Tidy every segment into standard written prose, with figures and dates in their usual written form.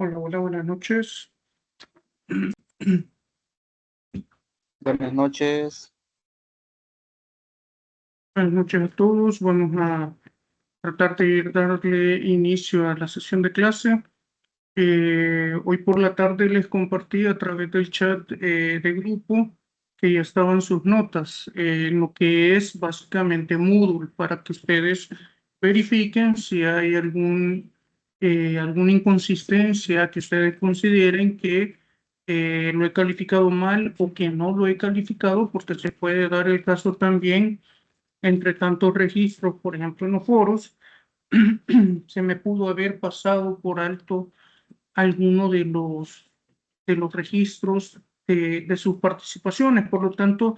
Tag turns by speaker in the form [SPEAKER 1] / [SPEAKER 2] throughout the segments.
[SPEAKER 1] Hola, hola, buenas noches.
[SPEAKER 2] Buenas noches.
[SPEAKER 1] Buenas noches a todos. Vamos a tratar de darle inicio a la sesión de clase. Hoy por la tarde les compartí a través del chat de grupo que ya estaban sus notas, lo que es básicamente Moodle, para que ustedes verifiquen si hay alguna inconsistencia que ustedes consideren que lo he calificado mal o que no lo he calificado, porque se puede dar el caso también entre tantos registros, por ejemplo, en los foros, se me pudo haber pasado por alto alguno de los registros de sus participaciones. Por lo tanto,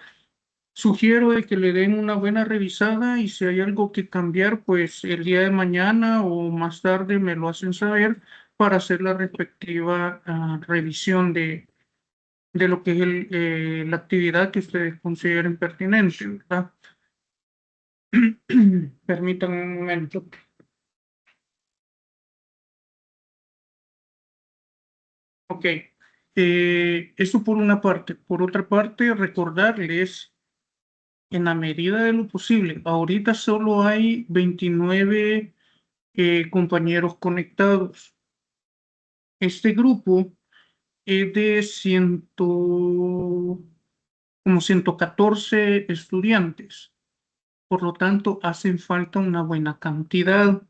[SPEAKER 1] sugiero de que le den una buena revisada y si hay algo que cambiar, pues el día de mañana o más tarde me lo hacen saber para hacer la respectiva revisión de lo que es la actividad que ustedes consideren pertinente, ¿verdad? Permítanme un momento. Ok, eso por una parte. Por otra parte, recordarles, en la medida de lo posible, ahorita solo hay 29 compañeros conectados. Este grupo es de como 114 estudiantes. Por lo tanto, hacen falta una buena cantidad.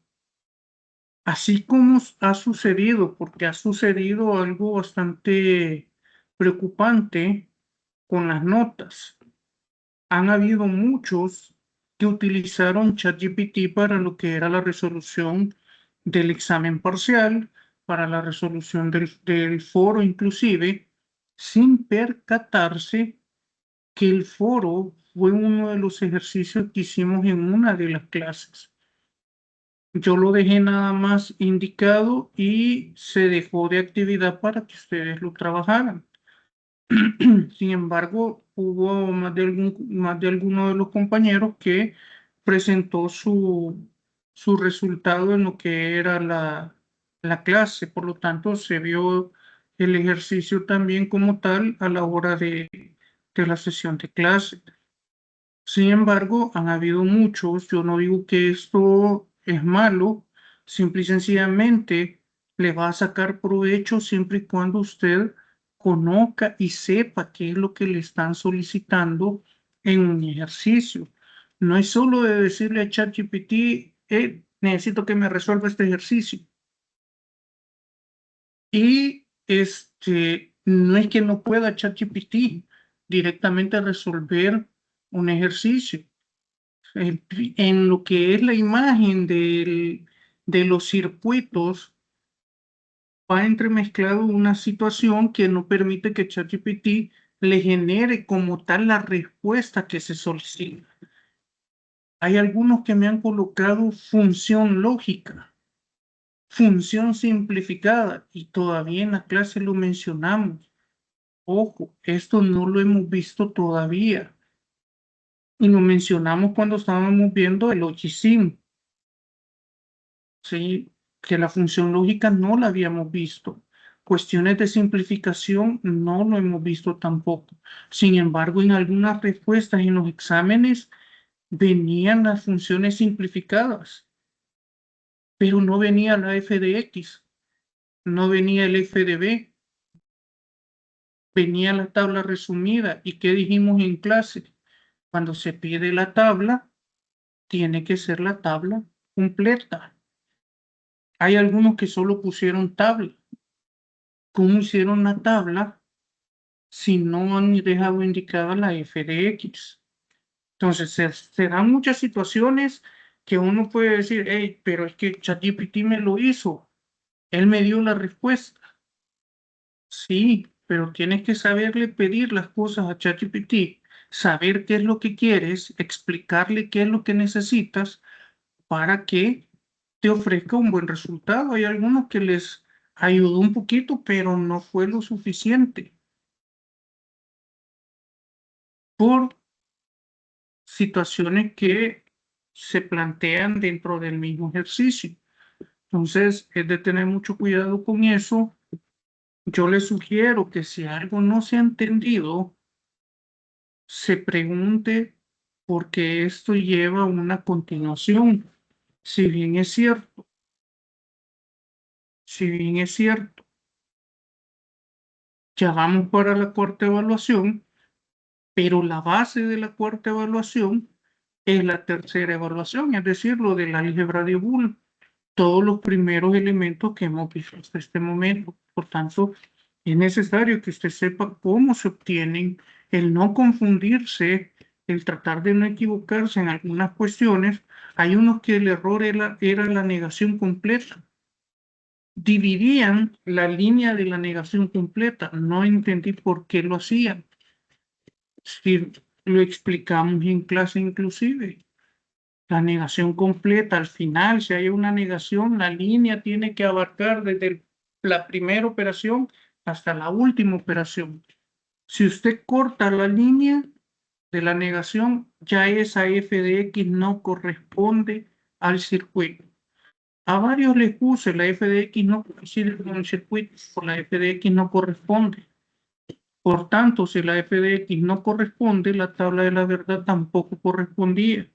[SPEAKER 1] Así como ha sucedido, porque ha sucedido algo bastante preocupante con las notas. Han habido muchos que utilizaron ChatGPT para lo que era la resolución del examen parcial, para la resolución del foro inclusive, sin percatarse que el foro fue uno de los ejercicios que hicimos en una de las clases. Yo lo dejé nada más indicado y se dejó de actividad para que ustedes lo trabajaran. Sin embargo, hubo más de alguno de los compañeros que presentó su resultado en lo que era la clase. Por lo tanto, se vio el ejercicio también como tal a la hora de la sesión de clase. Sin embargo, han habido muchos, yo no digo que esto es malo, simple y sencillamente le va a sacar provecho siempre y cuando usted conozca y sepa qué es lo que le están solicitando en un ejercicio. No es solo de decirle a ChatGPT, necesito que me resuelva este ejercicio. Y no es que no pueda ChatGPT directamente resolver un ejercicio en lo que es la imagen de los circuitos, va entremezclado una situación que no permite que ChatGPT le genere como tal la respuesta que se solicita. Hay algunos que me han colocado función lógica, función simplificada, y todavía en la clase lo mencionamos. Ojo, esto no lo hemos visto todavía. Y lo mencionamos cuando estábamos viendo el OGSIM. Sí, que la función lógica no la habíamos visto. Cuestiones de simplificación no lo hemos visto tampoco. Sin embargo, en algunas respuestas en los exámenes venían las funciones simplificadas, pero no venía la f de x, no venía el f de b, venía la tabla resumida. ¿Y qué dijimos en clase? Cuando se pide la tabla, tiene que ser la tabla completa. Hay algunos que solo pusieron tabla. ¿Cómo hicieron la tabla si no han dejado indicada la f de x? Entonces, se dan muchas situaciones que uno puede decir, hey, pero es que ChatGPT me lo hizo, él me dio la respuesta. Sí, pero tienes que saberle pedir las cosas a ChatGPT, saber qué es lo que quieres, explicarle qué es lo que necesitas para que te ofrezca un buen resultado. Hay algunos que les ayudó un poquito, pero no fue lo suficiente por situaciones que se plantean dentro del mismo ejercicio. Entonces, es de tener mucho cuidado con eso Yo le sugiero que si algo no se ha entendido, se pregunte porque esto lleva una continuación. Si bien es cierto, si bien es cierto, ya vamos para la cuarta evaluación, pero la base de la cuarta evaluación es la tercera evaluación, es decir, lo del álgebra de Boole, todos los primeros elementos que hemos visto hasta este momento. Por tanto, es necesario que usted sepa cómo se obtienen, el no confundirse, el tratar de no equivocarse en algunas cuestiones. Hay unos que el error era la negación completa. Dividían la línea de la negación completa. No entendí por qué lo hacían. Si lo explicamos en clase inclusive. La negación completa, al final, si hay una negación, la línea tiene que abarcar desde la primera operación hasta la última operación. Si usted corta la línea de la negación, ya esa f de x no corresponde al circuito. A varios les puse la f de x no coincide con el circuito, por la f de x no corresponde. Por tanto, si la f de x no corresponde, la tabla de la verdad tampoco correspondía.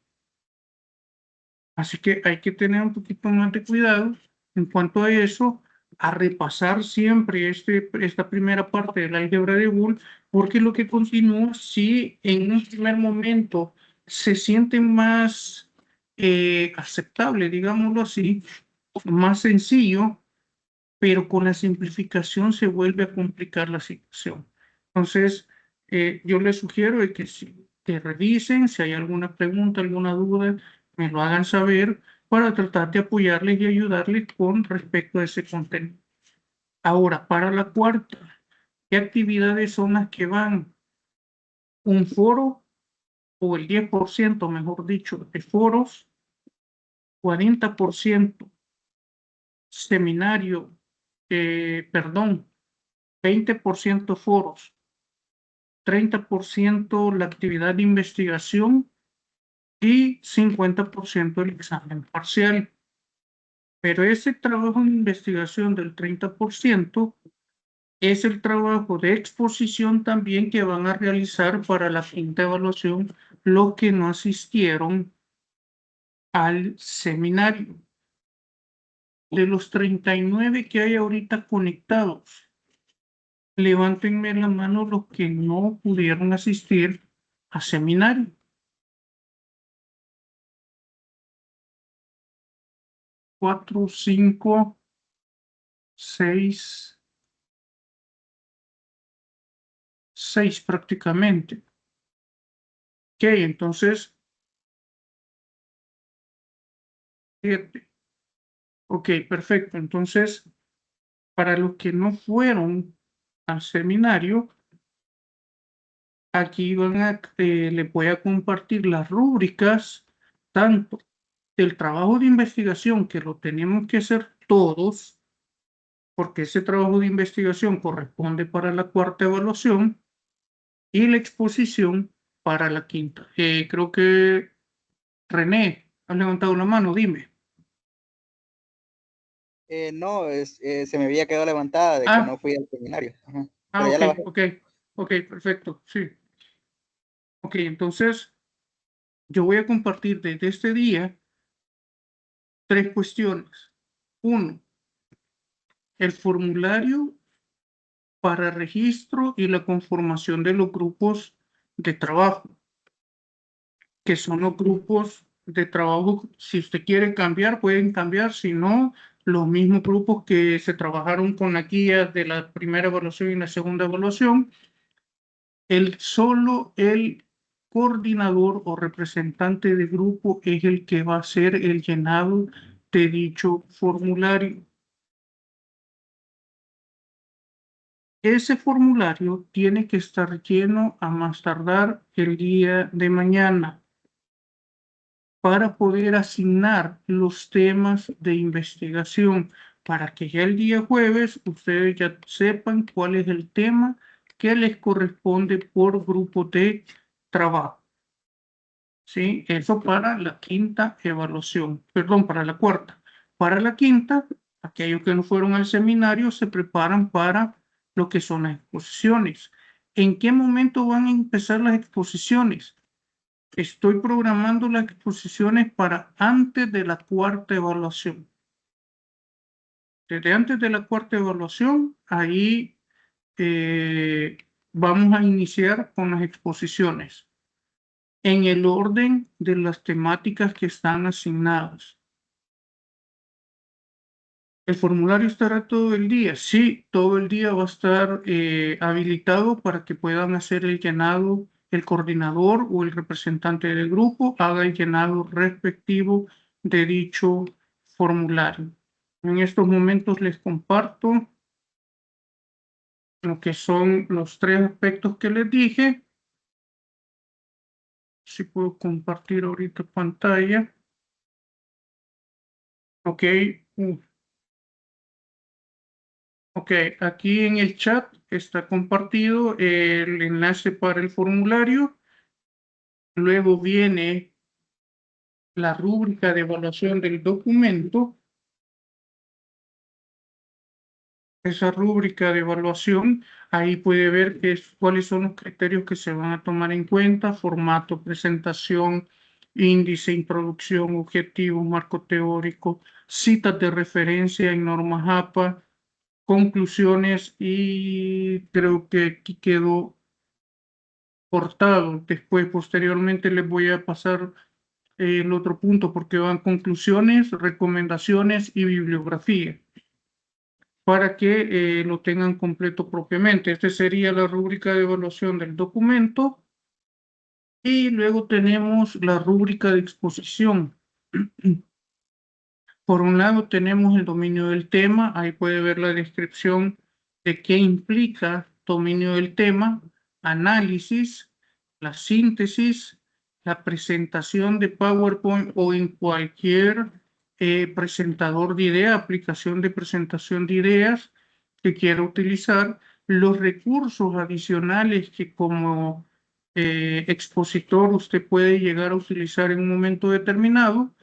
[SPEAKER 1] Así que hay que tener un poquito más de cuidado en cuanto a eso, a repasar siempre esta primera parte del álgebra de Boole, porque lo que continúa, si en un primer momento se siente más aceptable, digámoslo así, más sencillo, pero con la simplificación se vuelve a complicar la situación. Entonces, yo les sugiero de que revisen, si hay alguna pregunta, alguna duda, me lo hagan saber para tratar de apoyarles y ayudarles con respecto a ese contenido. Ahora, para la cuarta, ¿qué actividades son las que van? Un foro, o el 10%, mejor dicho, de foros, 40% seminario, perdón, 20% foros, 30% la actividad de investigación y 50% el examen parcial. Pero ese trabajo de investigación del 30% es el trabajo de exposición también que van a realizar para la quinta evaluación los que no asistieron al seminario. De los 39 que hay ahorita conectados, levántenme la mano los que no pudieron asistir a seminario. 4, 5, 6 prácticamente. Ok, entonces, 7. Ok, perfecto. Entonces, para los que no fueron al seminario, aquí les voy a compartir las rúbricas, tanto del trabajo de investigación, que lo tenemos que hacer todos, porque ese trabajo de investigación corresponde para la cuarta evaluación, y la exposición para la quinta. Creo que René, has levantado la mano, dime.
[SPEAKER 2] No, se me había quedado levantada de que
[SPEAKER 1] Ah,
[SPEAKER 2] no fui al seminario. Ajá. Pero ya
[SPEAKER 1] ok,
[SPEAKER 2] la bajé.
[SPEAKER 1] ok, perfecto, sí. Ok, entonces yo voy a compartir desde este día 3 cuestiones. 1, el formulario para registro y la conformación de los grupos de trabajo, que son los grupos de trabajo. Si usted quiere cambiar, pueden cambiar, si no, los mismos grupos que se trabajaron con la guía de la primera evaluación y la segunda evaluación. Solo el coordinador o representante de grupo es el que va a hacer el llenado de dicho formulario. Ese formulario tiene que estar lleno a más tardar el día de mañana para poder asignar los temas de investigación, para que ya el día jueves ustedes ya sepan cuál es el tema que les corresponde por grupo de trabajo. ¿Sí? Eso para la quinta evaluación, perdón, para la cuarta. Para la quinta, aquellos que no fueron al seminario se preparan para lo que son las exposiciones. ¿En qué momento van a empezar las exposiciones? Estoy programando las exposiciones para antes de la cuarta evaluación. Desde antes de la cuarta evaluación, ahí vamos a iniciar con las exposiciones en el orden de las temáticas que están asignadas. ¿El formulario estará todo el día? Sí, todo el día va a estar habilitado para que puedan hacer el llenado, el coordinador o el representante del grupo haga el llenado respectivo de dicho formulario. En estos momentos les comparto lo que son los 3 aspectos que les dije. Si puedo compartir ahorita pantalla. Ok. Ok, aquí en el chat está compartido el enlace para el formulario. Luego viene la rúbrica de evaluación del documento. Esa rúbrica de evaluación, ahí puede ver cuáles son los criterios que se van a tomar en cuenta: formato, presentación, índice, introducción, objetivo, marco teórico, citas de referencia en normas APA, conclusiones, y creo que aquí quedó cortado. Después, posteriormente, les voy a pasar el otro punto porque van conclusiones, recomendaciones y bibliografía para que lo tengan completo propiamente. Esta sería la rúbrica de evaluación del documento. Y luego tenemos la rúbrica de exposición. Por un lado tenemos el dominio del tema. Ahí puede ver la descripción de qué implica dominio del tema, análisis, la síntesis, la presentación de PowerPoint o en cualquier presentador de idea, aplicación de presentación de ideas que quiera utilizar, los recursos adicionales que como expositor usted puede llegar a utilizar en un momento determinado,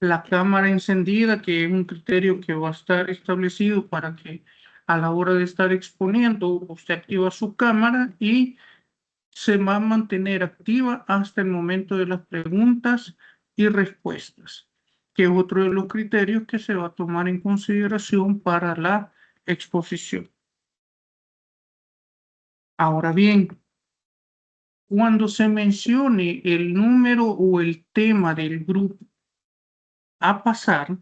[SPEAKER 1] la cámara encendida, que es un criterio que va a estar establecido para que a la hora de estar exponiendo usted activa su cámara y se va a mantener activa hasta el momento de las preguntas y respuestas, que es otro de los criterios que se va a tomar en consideración para la exposición. Ahora bien, cuando se mencione el número o el tema del grupo a pasar,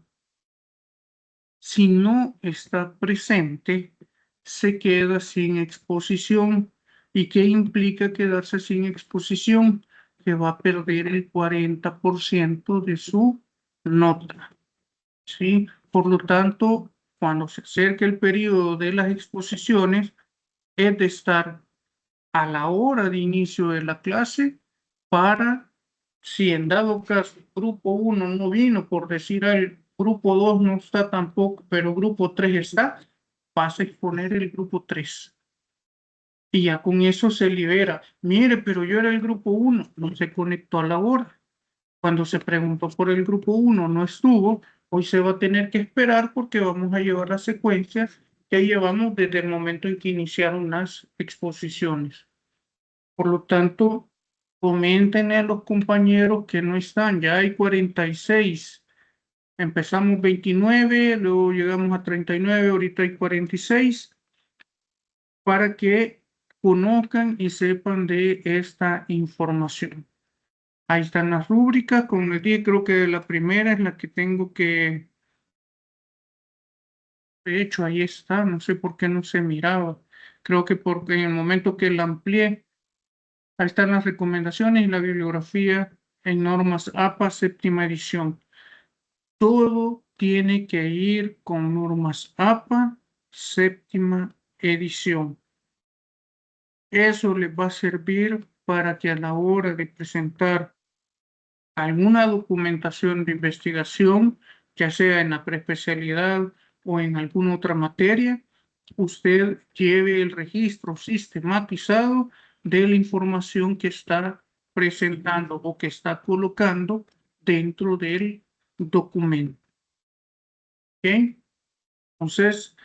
[SPEAKER 1] si no está presente, se queda sin exposición. ¿Y qué implica quedarse sin exposición? Que va a perder el 40% de su nota. ¿Sí? Por lo tanto, cuando se acerque el periodo de las exposiciones, es de estar a la hora de inicio de la clase para, si en dado caso grupo 1 no vino, por decir el grupo 2 no está tampoco, pero grupo 3 está, vas a exponer el grupo 3. Y ya con eso se libera. Mire, pero yo era el grupo 1, no se conectó a la hora. Cuando se preguntó por el grupo 1 no estuvo, hoy se va a tener que esperar porque vamos a llevar las secuencias que llevamos desde el momento en que iniciaron las exposiciones. Por lo tanto, comenten a los compañeros que no están, ya hay 46. Empezamos 29, luego llegamos a 39, ahorita hay 46, para que conozcan y sepan de esta información. Ahí están las rúbricas, como les dije, creo que la primera es la que tengo que... De hecho, ahí está, no sé por qué no se miraba. Creo que porque en el momento que la amplié, ahí están las recomendaciones y la bibliografía en normas APA séptima edición. Todo tiene que ir con normas APA séptima edición. Eso les va a servir para que a la hora de presentar alguna documentación de investigación, ya sea en la preespecialidad o en alguna otra materia, usted lleve el registro sistematizado de la información que está presentando o que está colocando dentro del documento. ¿Ok? Entonces,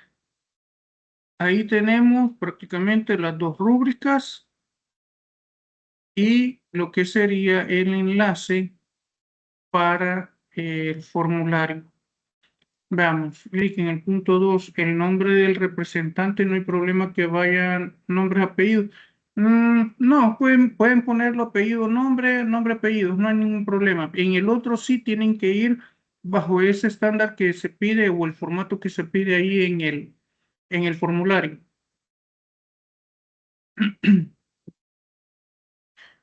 [SPEAKER 1] Ahí tenemos prácticamente las dos rúbricas y lo que sería el enlace para el formulario. Veamos, clic en el punto 2, el nombre del representante, no hay problema que vayan nombre, apellido. No, pueden ponerlo apellido, nombre, nombre, apellido, no hay ningún problema. En el otro sí tienen que ir bajo ese estándar que se pide o el formato que se pide ahí en el formulario.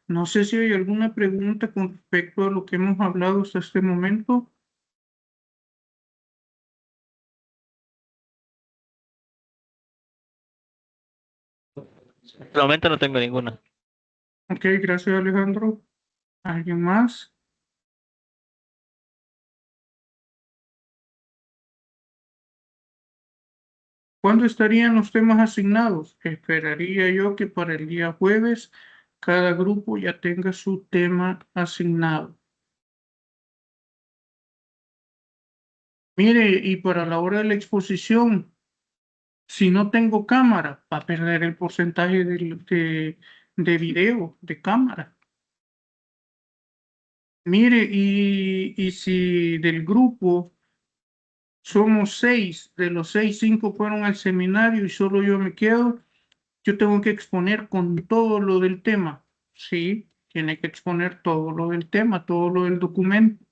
[SPEAKER 1] No sé si hay alguna pregunta con respecto a lo que hemos hablado hasta este momento.
[SPEAKER 3] De momento no tengo ninguna.
[SPEAKER 1] Ok, gracias Alejandro. ¿Alguien más? ¿Cuándo estarían los temas asignados? Esperaría yo que para el día jueves cada grupo ya tenga su tema asignado. Mire, y para la hora de la exposición, si no tengo cámara, va a perder el porcentaje de video, de cámara. Mire, y si del grupo somos 6, de los 6, 5 fueron al seminario y solo yo me quedo, yo tengo que exponer con todo lo del tema. Sí, tiene que exponer todo lo del tema, todo lo del documento.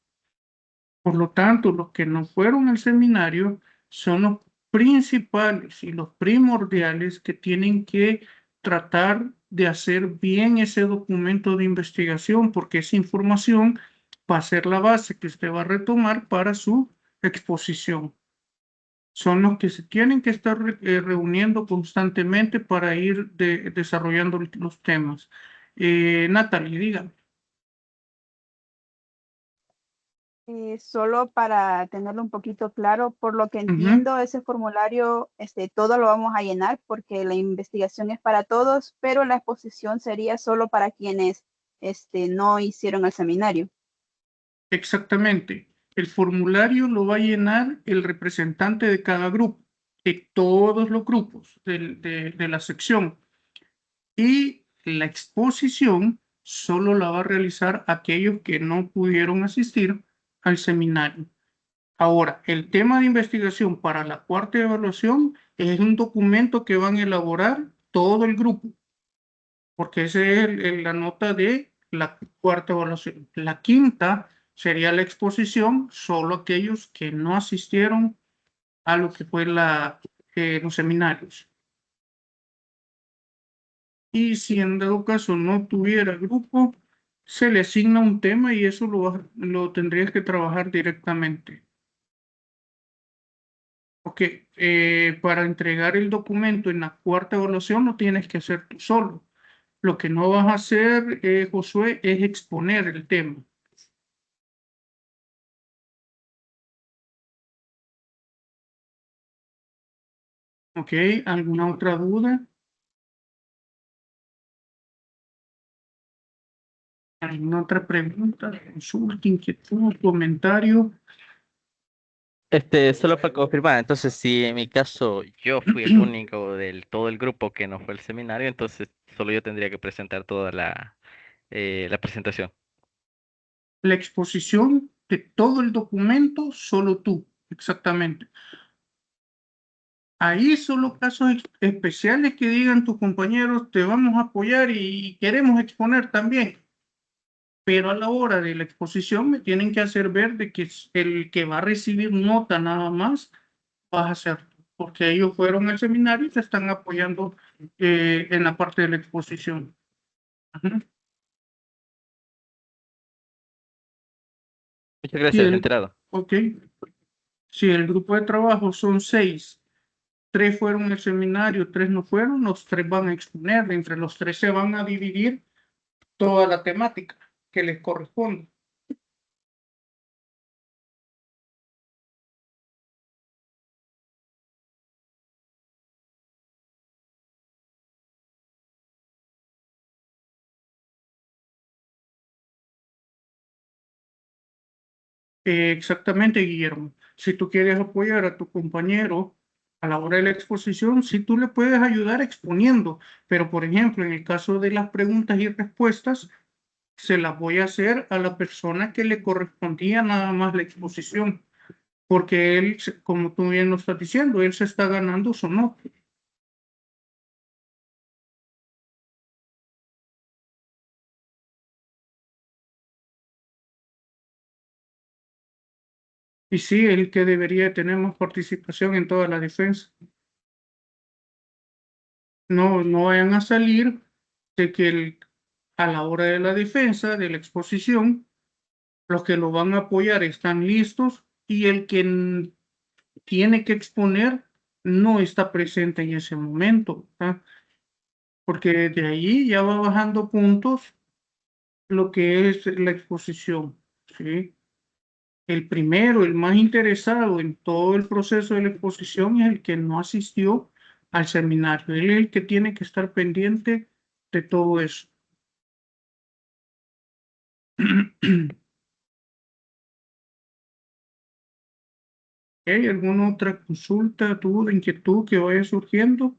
[SPEAKER 1] Por lo tanto, los que no fueron al seminario son los principales y los primordiales que tienen que tratar de hacer bien ese documento de investigación, porque esa información va a ser la base que usted va a retomar para su exposición. Son los que se tienen que estar reuniendo constantemente para ir desarrollando los temas. Natalie, dígame.
[SPEAKER 4] Solo para tenerlo un poquito claro, por lo que
[SPEAKER 1] Ujú.
[SPEAKER 4] entiendo, ese formulario, todo lo vamos a llenar porque la investigación es para todos, pero la exposición sería solo para quienes, no hicieron el seminario.
[SPEAKER 1] Exactamente. El formulario lo va a llenar el representante de cada grupo, de todos los grupos de la sección. Y la exposición solo la va a realizar aquellos que no pudieron asistir al seminario. Ahora, el tema de investigación para la cuarta evaluación es un documento que van a elaborar todo el grupo, porque esa es la nota de la cuarta evaluación. La quinta sería la exposición, solo aquellos que no asistieron a lo que fue los seminarios. Y si en dado caso no tuviera grupo, se le asigna un tema y eso lo tendrías que trabajar directamente. Ok, para entregar el documento en la cuarta evaluación lo tienes que hacer tú solo. Lo que no vas a hacer, Josué, es exponer el tema. Ok, ¿alguna otra duda? ¿Alguna otra pregunta, consulta, inquietud, comentario?
[SPEAKER 3] Solo para confirmar, entonces si en mi caso yo fui el único del todo el grupo que no fue al seminario, entonces solo yo tendría que presentar toda la presentación.
[SPEAKER 1] La exposición de todo el documento, solo tú, exactamente. Ahí son los casos especiales que digan tus compañeros, te vamos a apoyar y queremos exponer también. Pero a la hora de la exposición me tienen que hacer ver de que el que va a recibir nota nada más vas a ser tú, porque ellos fueron al seminario y te están apoyando en la parte de la exposición. Ajá.
[SPEAKER 3] Muchas
[SPEAKER 1] Si
[SPEAKER 3] gracias,
[SPEAKER 1] el,
[SPEAKER 3] enterado.
[SPEAKER 1] ok, si el grupo de trabajo son 6, 3 fueron al seminario, 3 no fueron, los 3 van a exponer, entre los 3 se van a dividir toda la temática que les corresponde. Exactamente, Guillermo. Si tú quieres apoyar a tu compañero A la hora de la exposición, sí tú le puedes ayudar exponiendo, pero por ejemplo, en el caso de las preguntas y respuestas, se las voy a hacer a la persona que le correspondía nada más la exposición, porque él, como tú bien lo estás diciendo, él se está ganando su nota. Y sí, el que debería tener más participación en toda la defensa. No vayan a salir de que a la hora de la defensa, de la exposición, los que lo van a apoyar están listos y el que tiene que exponer no está presente en ese momento, ¿verdad? Porque de ahí ya va bajando puntos lo que es la exposición, ¿sí? El primero, el más interesado en todo el proceso de la exposición es el que no asistió al seminario. Él es el que tiene que estar pendiente de todo eso. ¿Hay alguna otra consulta, duda, inquietud que vaya surgiendo?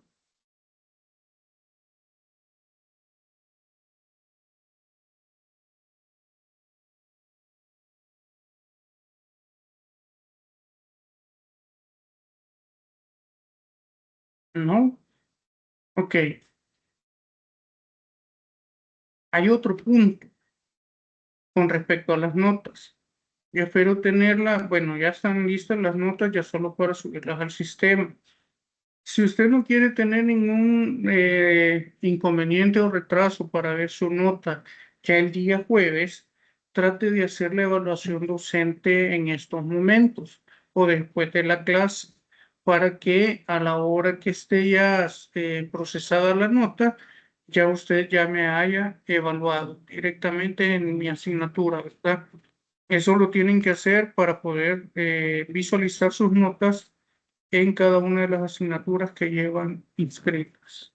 [SPEAKER 1] ¿No? Ok. Hay otro punto con respecto a las notas. Yo espero tenerlas, bueno, ya están listas las notas, ya solo para subirlas al sistema. Si usted no quiere tener ningún inconveniente o retraso para ver su nota ya el día jueves, trate de hacer la evaluación docente en estos momentos o después de la clase para que a la hora que esté ya procesada la nota, ya usted ya me haya evaluado directamente en mi asignatura, ¿verdad? Eso lo tienen que hacer para poder visualizar sus notas en cada una de las asignaturas que llevan inscritas.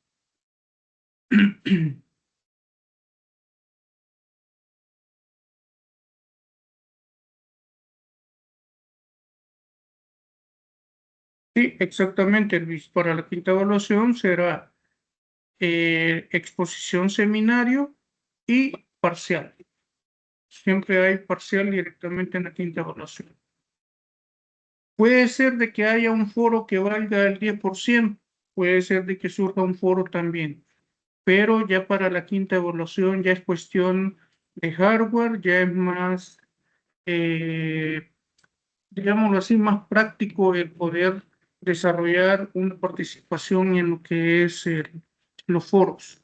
[SPEAKER 1] Sí, exactamente, Luis. Para la quinta evaluación será exposición, seminario y parcial. Siempre hay parcial directamente en la quinta evaluación. Puede ser de que haya un foro que valga el 10%, puede ser de que surja un foro también, pero ya para la quinta evaluación ya es cuestión de hardware, ya es más, digámoslo así, más práctico el poder desarrollar una participación en lo que es los foros.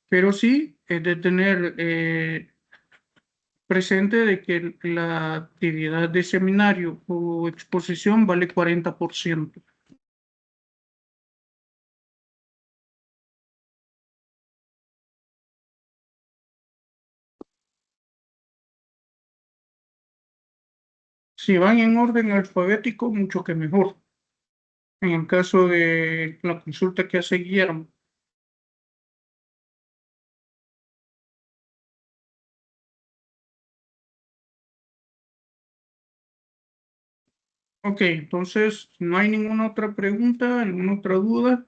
[SPEAKER 1] Pero sí, es de tener presente de que la actividad de seminario o exposición vale 40%. Si van en orden alfabético, mucho que mejor. En el caso de la consulta que hace Guillermo. Ok, entonces, ¿no hay ninguna otra pregunta, alguna otra duda?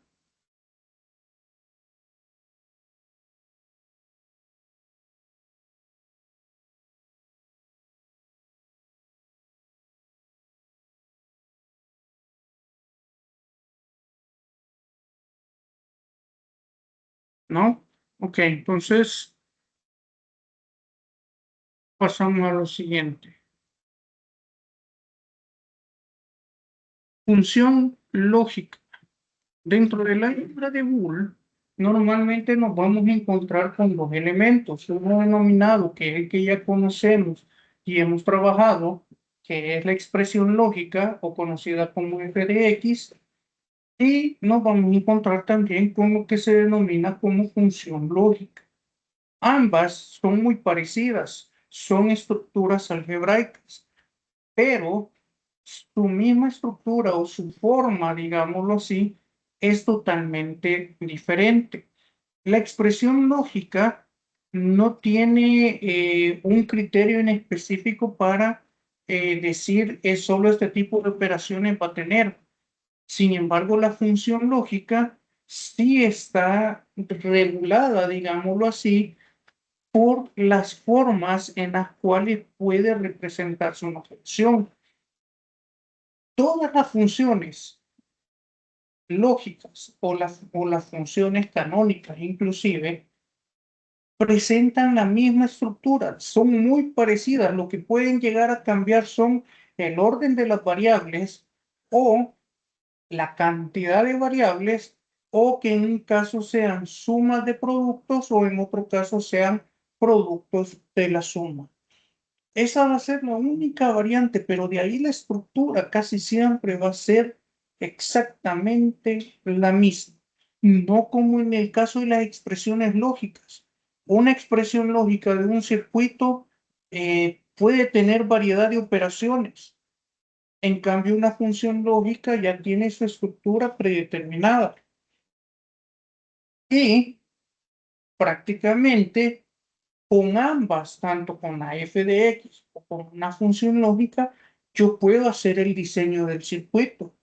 [SPEAKER 1] ¿No? Ok, entonces pasamos a lo siguiente. Función lógica. Dentro del álgebra de Boole, normalmente nos vamos a encontrar con dos elementos. Uno denominado, que es el que ya conocemos y hemos trabajado, que es la expresión lógica o conocida como f de x, y nos vamos a encontrar también con lo que se denomina como función lógica. Ambas son muy parecidas, son estructuras algebraicas, pero su misma estructura o su forma, digámoslo así, es totalmente diferente. La expresión lógica no tiene un criterio en específico para decir es solo este tipo de operaciones va a tener. Sin embargo, la función lógica sí está regulada, digámoslo así, por las formas en las cuales puede representarse una función. Todas las funciones lógicas o las funciones canónicas inclusive presentan la misma estructura, son muy parecidas. Lo que pueden llegar a cambiar son el orden de las variables o la cantidad de variables, o que en un caso sean sumas de productos o en otro caso sean productos de la suma. Esa va a ser la única variante, pero de ahí la estructura casi siempre va a ser exactamente la misma. No como en el caso de las expresiones lógicas. Una expresión lógica de un circuito puede tener variedad de operaciones. En cambio, una función lógica ya tiene su estructura predeterminada. Y prácticamente con ambas, tanto con la f de x o con una función lógica, yo puedo hacer el diseño del circuito.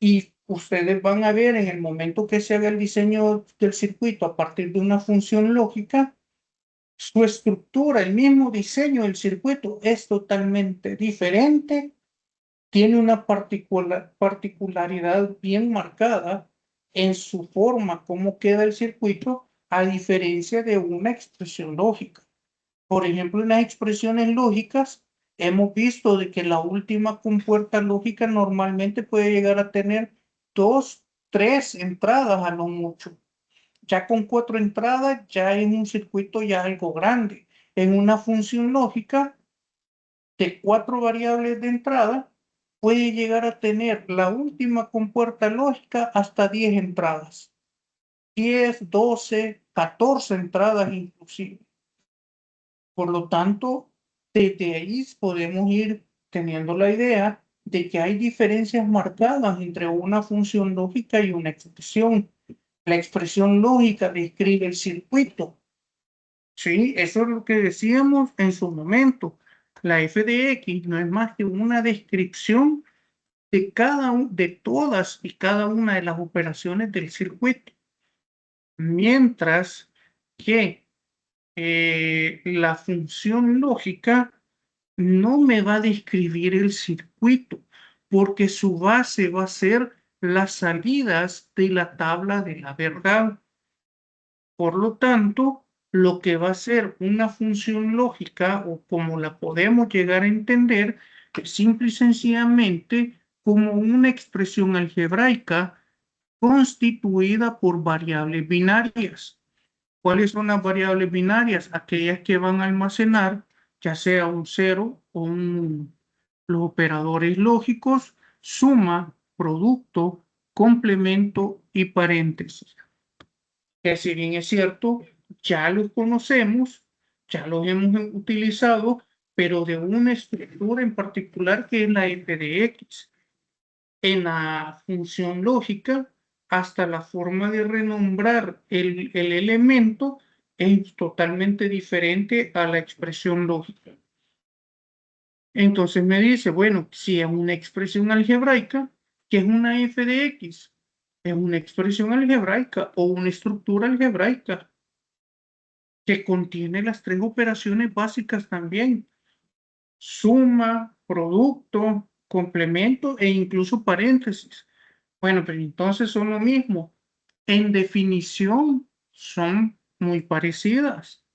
[SPEAKER 1] Y ustedes van a ver en el momento que se haga el diseño del circuito a partir de una función lógica, su estructura, el mismo diseño del circuito es totalmente diferente, tiene una particularidad bien marcada en su forma, cómo queda el circuito, a diferencia de una expresión lógica. Por ejemplo, en las expresiones lógicas, hemos visto de que la última compuerta lógica normalmente puede llegar a tener 2, 3 entradas a lo mucho. Ya con 4 entradas, ya en un circuito ya algo grande. En una función lógica de 4 variables de entrada, puede llegar a tener la última compuerta lógica hasta 10 entradas. 10, 12, 14 entradas inclusive. Por lo tanto, desde ahí podemos ir teniendo la idea de que hay diferencias marcadas entre una función lógica y una expresión. La expresión lógica describe el circuito. Sí, eso es lo que decíamos en su momento. La f de x no es más que una descripción de todas y cada una de las operaciones del circuito. Mientras que la función lógica no me va a describir el circuito, porque su base va a ser las salidas de la tabla de la verdad. Por lo tanto, lo que va a ser una función lógica, o como la podemos llegar a entender, es simple y sencillamente como una expresión algebraica constituida por variables binarias. ¿Cuáles son las variables binarias? Aquellas que van a almacenar ya sea un 0 o los operadores lógicos, suma, producto, complemento y paréntesis. Que si bien es cierto, ya los conocemos, ya los hemos utilizado, pero de una estructura en particular que es la f de x. En la función lógica, hasta la forma de renombrar el elemento es totalmente diferente a la expresión lógica. Entonces me dice, bueno, si es una expresión algebraica, ¿qué es una f de x? Es una expresión algebraica o una estructura algebraica que contiene las 3 operaciones básicas también: suma, producto, complemento e incluso paréntesis. Bueno, pero entonces son lo mismo. En definición son muy parecidas,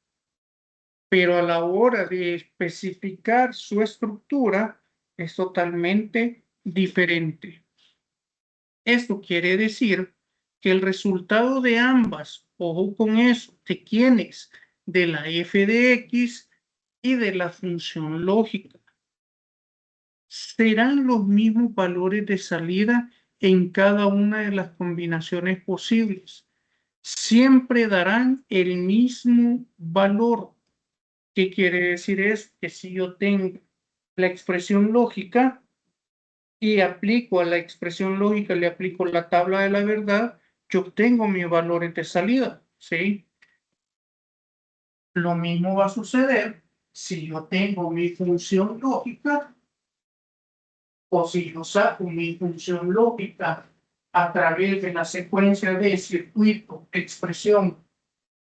[SPEAKER 1] pero a la hora de especificar su estructura es totalmente diferente. Esto quiere decir que el resultado de ambas, ojo con eso, ¿de quiénes? De la f de x y de la función lógica, serán los mismos valores de salida en cada una de las combinaciones posibles. Siempre darán el mismo valor. ¿Qué quiere decir eso? Que si yo tengo la expresión lógica y aplico a la expresión lógica, le aplico la tabla de la verdad, yo obtengo mis valores de salida, ¿sí? Lo mismo va a suceder si yo tengo mi función lógica O si yo saco mi función lógica a través de la secuencia de circuito, expresión,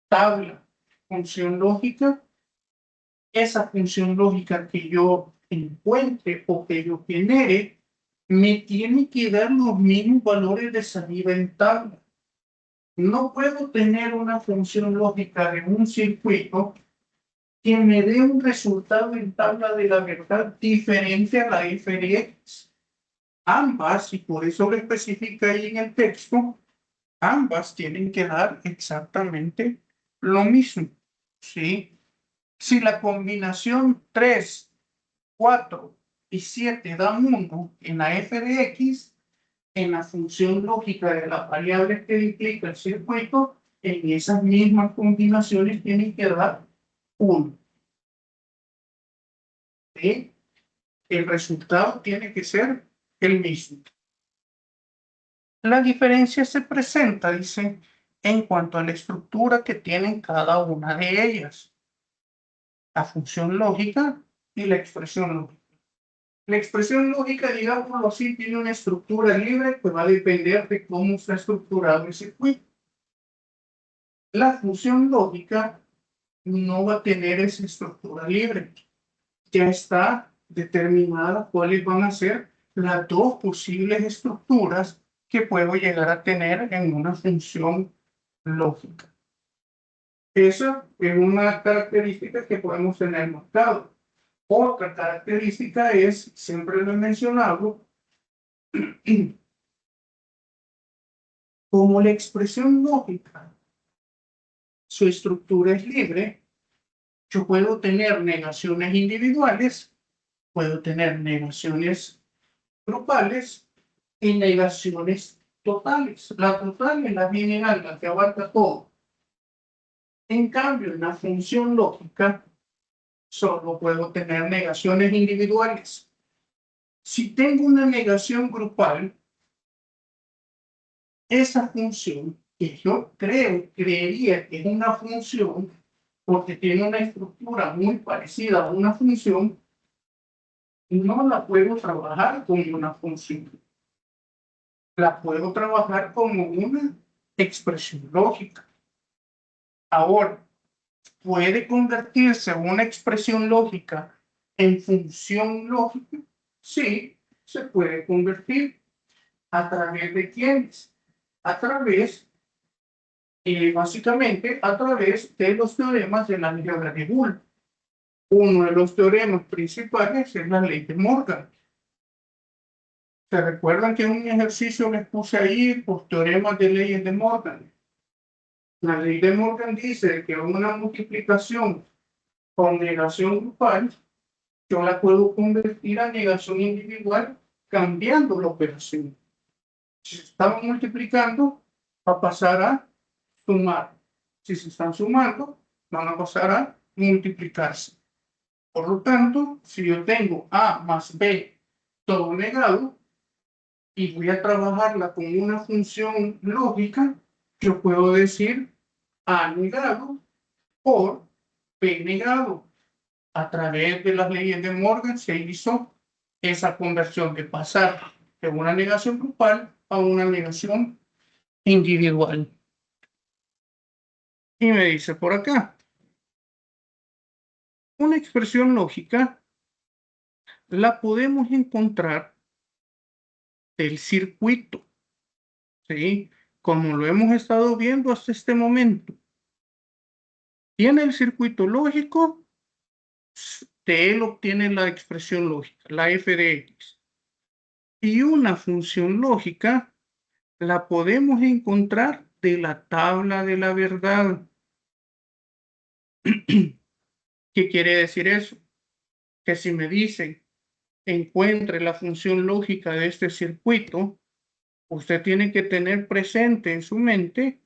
[SPEAKER 1] tabla, función lógica, esa función lógica que yo encuentre o que yo genere, me tiene que dar los mismos valores de salida en tabla. No puedo tener una función lógica de un circuito que me dé un resultado en tabla de la verdad diferente a la f de x. Ambas, y por eso lo especifica ahí en el texto, ambas tienen que dar exactamente lo mismo, ¿sí? Si la combinación 3, 4 y 7 dan 1 en la f de x, en la función lógica de las variables que implica el circuito, en esas mismas combinaciones tienen que dar 1. ¿Sí? El resultado tiene que ser el mismo. La diferencia se presenta, dice, en cuanto a la estructura que tienen cada una de ellas. La función lógica y la expresión lógica. La expresión lógica, digámoslo así, tiene una estructura libre que va a depender de cómo está estructurado el circuito. La función lógica no va a tener esa estructura libre. Ya está determinada cuáles van a ser las dos posibles estructuras que puedo llegar a tener en una función lógica. Esa es una característica que podemos tener marcado. Otra característica es, siempre lo he mencionado, como la expresión lógica, su estructura es libre, yo puedo tener negaciones individuales, puedo tener negaciones grupales y negaciones totales. La total es la general, la que abarca todo. En cambio, en la función lógica, solo puedo tener negaciones individuales. Si tengo una negación grupal, esa función, que yo creería que es una función, porque tiene una estructura muy parecida a una función, no la puedo trabajar como una función. La puedo trabajar como una expresión lógica. Ahora, ¿puede convertirse una expresión lógica en función lógica? Sí, se puede convertir. ¿A través de quiénes? A través, básicamente, a través de los teoremas de la álgebra de Boole. Uno de los teoremas principales es la ley de Morgan. ¿Se recuerdan que en un ejercicio les puse ahí por teoremas de leyes de Morgan? La ley de Morgan dice que una multiplicación con negación grupal, yo la puedo convertir a negación individual cambiando la operación. Si se están multiplicando, va a pasar a sumar. Si se están sumando, van a pasar a multiplicarse. Por lo tanto, si yo tengo A más B todo negado y voy a trabajarla con una función lógica, yo puedo decir A negado por B negado. A través de las leyes de Morgan se hizo esa conversión de pasar de una negación grupal a una negación individual. Y me dice por acá, una expresión lógica la podemos encontrar del circuito, ¿sí? Como lo hemos estado viendo hasta este momento. Tiene el circuito lógico, de él obtiene la expresión lógica, la f de x. Y una función lógica la podemos encontrar de la tabla de la verdad. ¿Qué quiere decir eso? Que si me dicen, encuentre la función lógica de este circuito, usted tiene que tener presente en su mente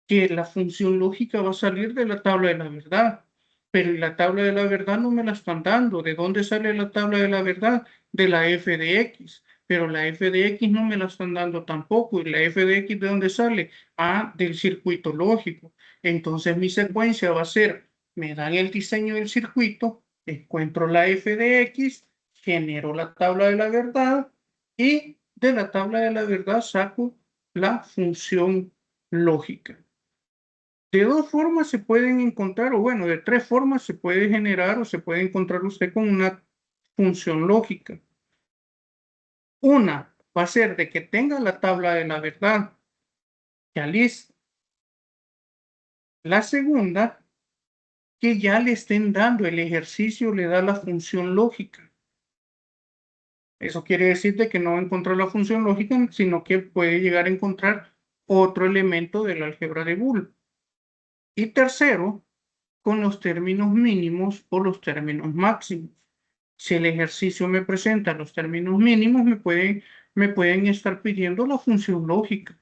[SPEAKER 1] que la función lógica va a salir de la tabla de la verdad, pero la tabla de la verdad no me la están dando. ¿De dónde sale la tabla de la verdad? De la f de x, pero la f de x no me la están dando tampoco. ¿Y la f de x de dónde sale? Ah, del circuito lógico. Entonces mi secuencia va a ser, me dan el diseño del circuito, encuentro la f de x, genero la tabla de la verdad y de la tabla de la verdad saco la función lógica. De dos formas se pueden encontrar, o bueno, de tres formas se puede generar o se puede encontrar usted con una función lógica. Una va a ser de que tenga la tabla de la verdad ya lista. La segunda, que ya le estén dando el ejercicio, le da la función lógica. Eso quiere decir de que no va a encontrar la función lógica, sino que puede llegar a encontrar otro elemento del álgebra de Boole. Y tercero, con los términos mínimos o los términos máximos. Si el ejercicio me presenta los términos mínimos, me pueden estar pidiendo la función lógica.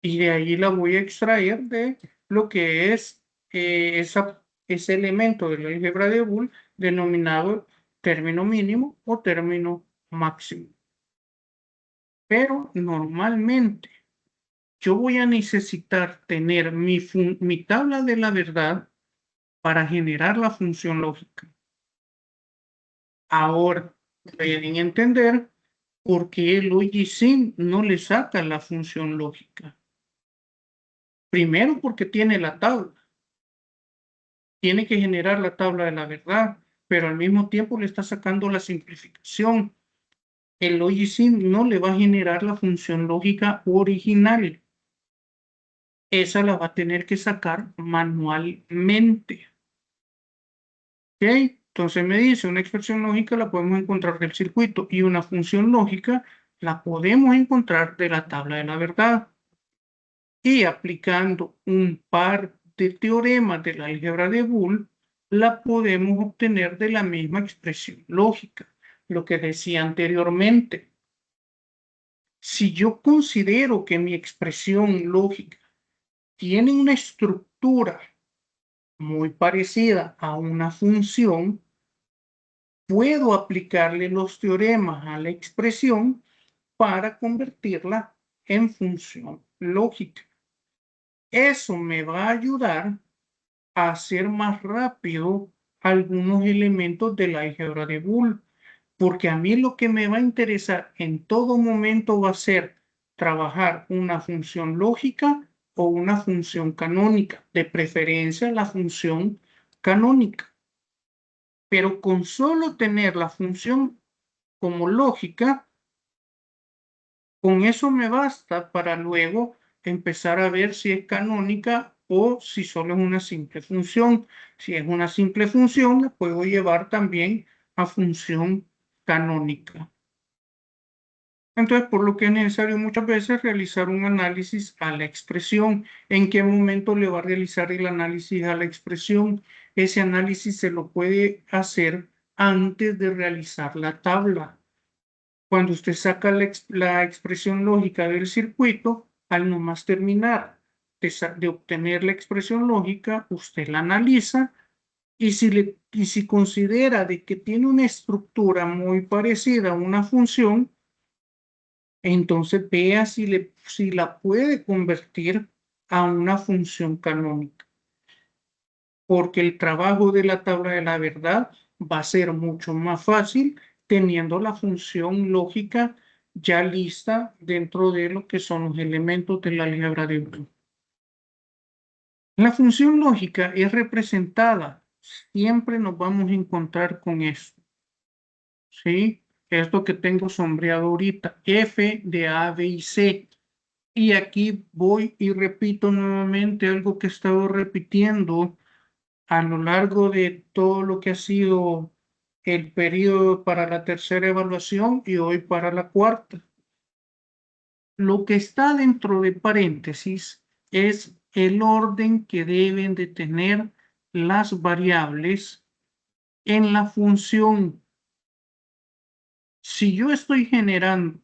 [SPEAKER 1] Y de ahí la voy a extraer de lo que es ese elemento del álgebra de Boole denominado término mínimo o término máximo. Pero normalmente yo voy a necesitar tener mi tabla de la verdad para generar la función lógica. Ahora pueden entender por qué el OGC no le saca la función lógica. Primero porque tiene la tabla. Tiene que generar la tabla de la verdad, pero al mismo tiempo le está sacando la simplificación. El OGC no le va a generar la función lógica original. Esa la va a tener que sacar manualmente. ¿Ok? Entonces me dice, una expresión lógica la podemos encontrar del circuito y una función lógica la podemos encontrar de la tabla de la verdad. Y aplicando un par de teoremas del álgebra de Boole, la podemos obtener de la misma expresión lógica, lo que decía anteriormente. Si yo considero que mi expresión lógica tiene una estructura muy parecida a una función, puedo aplicarle los teoremas a la expresión para convertirla en función lógica. Eso me va a ayudar a hacer más rápido algunos elementos del álgebra de Boole, porque a mí lo que me va a interesar en todo momento va a ser trabajar una función lógica o una función canónica, de preferencia la función canónica. Pero con solo tener la función como lógica, con eso me basta para luego empezar a ver si es canónica o si solo es una simple función. Si es una simple función, la puedo llevar también a función canónica. Entonces, por lo que es necesario muchas veces realizar un análisis a la expresión. ¿En qué momento le va a realizar el análisis a la expresión? Ese análisis se lo puede hacer antes de realizar la tabla. Cuando usted saca la expresión lógica del circuito, al nomás terminar de obtener la expresión lógica, usted la analiza y si considera de que tiene una estructura muy parecida a una función, entonces vea si la puede convertir a una función canónica. Porque el trabajo de la tabla de la verdad va a ser mucho más fácil teniendo la función lógica ya lista dentro de lo que son los elementos del álgebra de Boole. La función lógica es representada, siempre nos vamos a encontrar con esto, ¿sí? Esto que tengo sombreado ahorita, f de a, b y c. Y aquí voy y repito nuevamente algo que he estado repitiendo a lo largo de todo lo que ha sido el periodo para la tercera evaluación y hoy para la cuarta. Lo que está dentro de paréntesis es el orden que deben de tener las variables en la función. Si yo estoy generando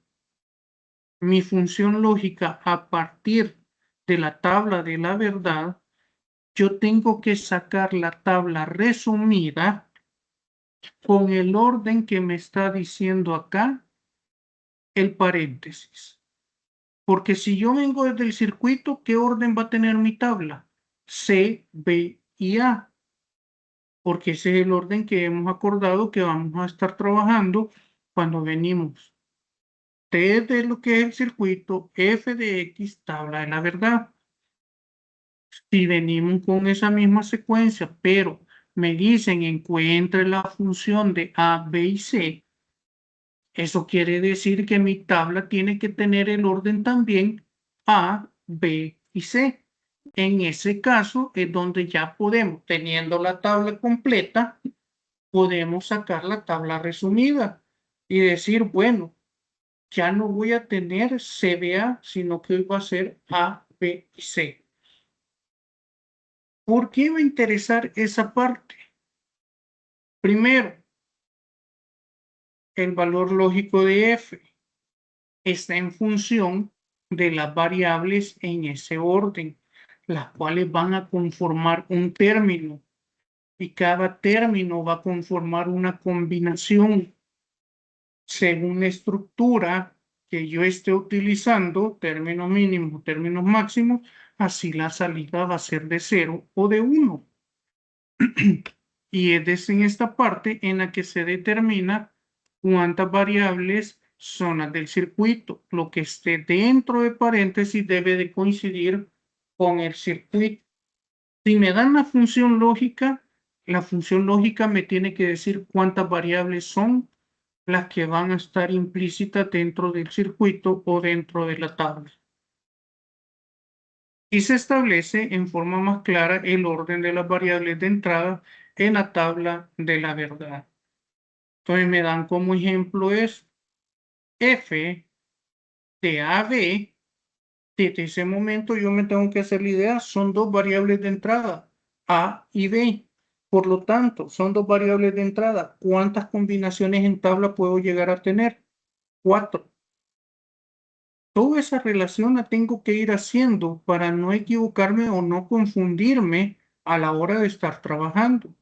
[SPEAKER 1] mi función lógica a partir de la tabla de la verdad, yo tengo que sacar la tabla resumida con el orden que me está diciendo acá el paréntesis. Porque si yo vengo desde el circuito, ¿qué orden va a tener mi tabla? C, B y A. porque ese es el orden que hemos acordado que vamos a estar trabajando cuando venimos. T de lo que es el circuito, F de X, tabla de la verdad. Si venimos con esa misma secuencia, pero me dicen encuentre la función de A, B y C, eso quiere decir que mi tabla tiene que tener el orden también A, B y C. En ese caso es donde ya podemos, teniendo la tabla completa, podemos sacar la tabla resumida y decir, bueno, ya no voy a tener CBA, sino que hoy va a ser A, B y C. ¿Por qué va a interesar esa parte? Primero, el valor lógico de F está en función de las variables en ese orden, las cuales van a conformar un término y cada término va a conformar una combinación según la estructura que yo esté utilizando, términos mínimos, términos máximos, así la salida va a ser de 0 o de 1. Y es en esta parte en la que se determina cuántas variables son las del circuito. Lo que esté dentro de paréntesis debe de coincidir con el circuito. Si me dan la función lógica me tiene que decir cuántas variables son las que van a estar implícitas dentro del circuito o dentro de la tabla. Y se establece en forma más clara el orden de las variables de entrada en la tabla de la verdad. Entonces me dan como ejemplo es F de AB. Desde ese momento yo me tengo que hacer la idea, son dos variables de entrada, A y B. Por lo tanto, son dos variables de entrada. ¿Cuántas combinaciones en tabla puedo llegar a tener? 4. Toda esa relación la tengo que ir haciendo para no equivocarme o no confundirme a la hora de estar trabajando.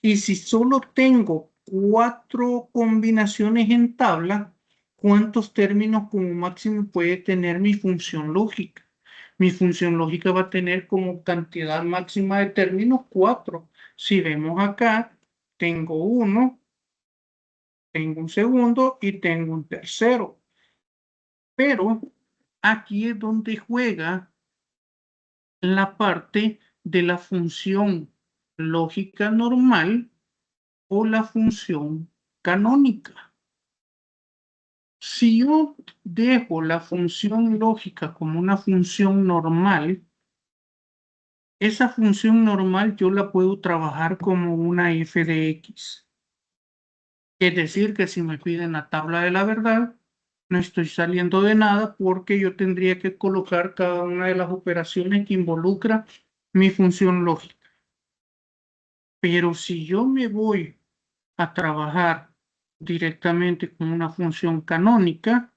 [SPEAKER 1] Y si solo tengo 4 combinaciones en tabla, ¿cuántos términos como máximo puede tener mi función lógica? Mi función lógica va a tener como cantidad máxima de términos 4. Si vemos acá, tengo uno, tengo un segundo y tengo un tercero. Pero aquí es donde juega la parte de la función lógica normal o la función canónica. Si yo dejo la función lógica como una función normal, esa función normal yo la puedo trabajar como una f de x. Es decir, que si me piden la tabla de la verdad, no estoy saliendo de nada porque yo tendría que colocar cada una de las operaciones que involucra mi función lógica. Pero si yo me voy a trabajar directamente con una función canónica,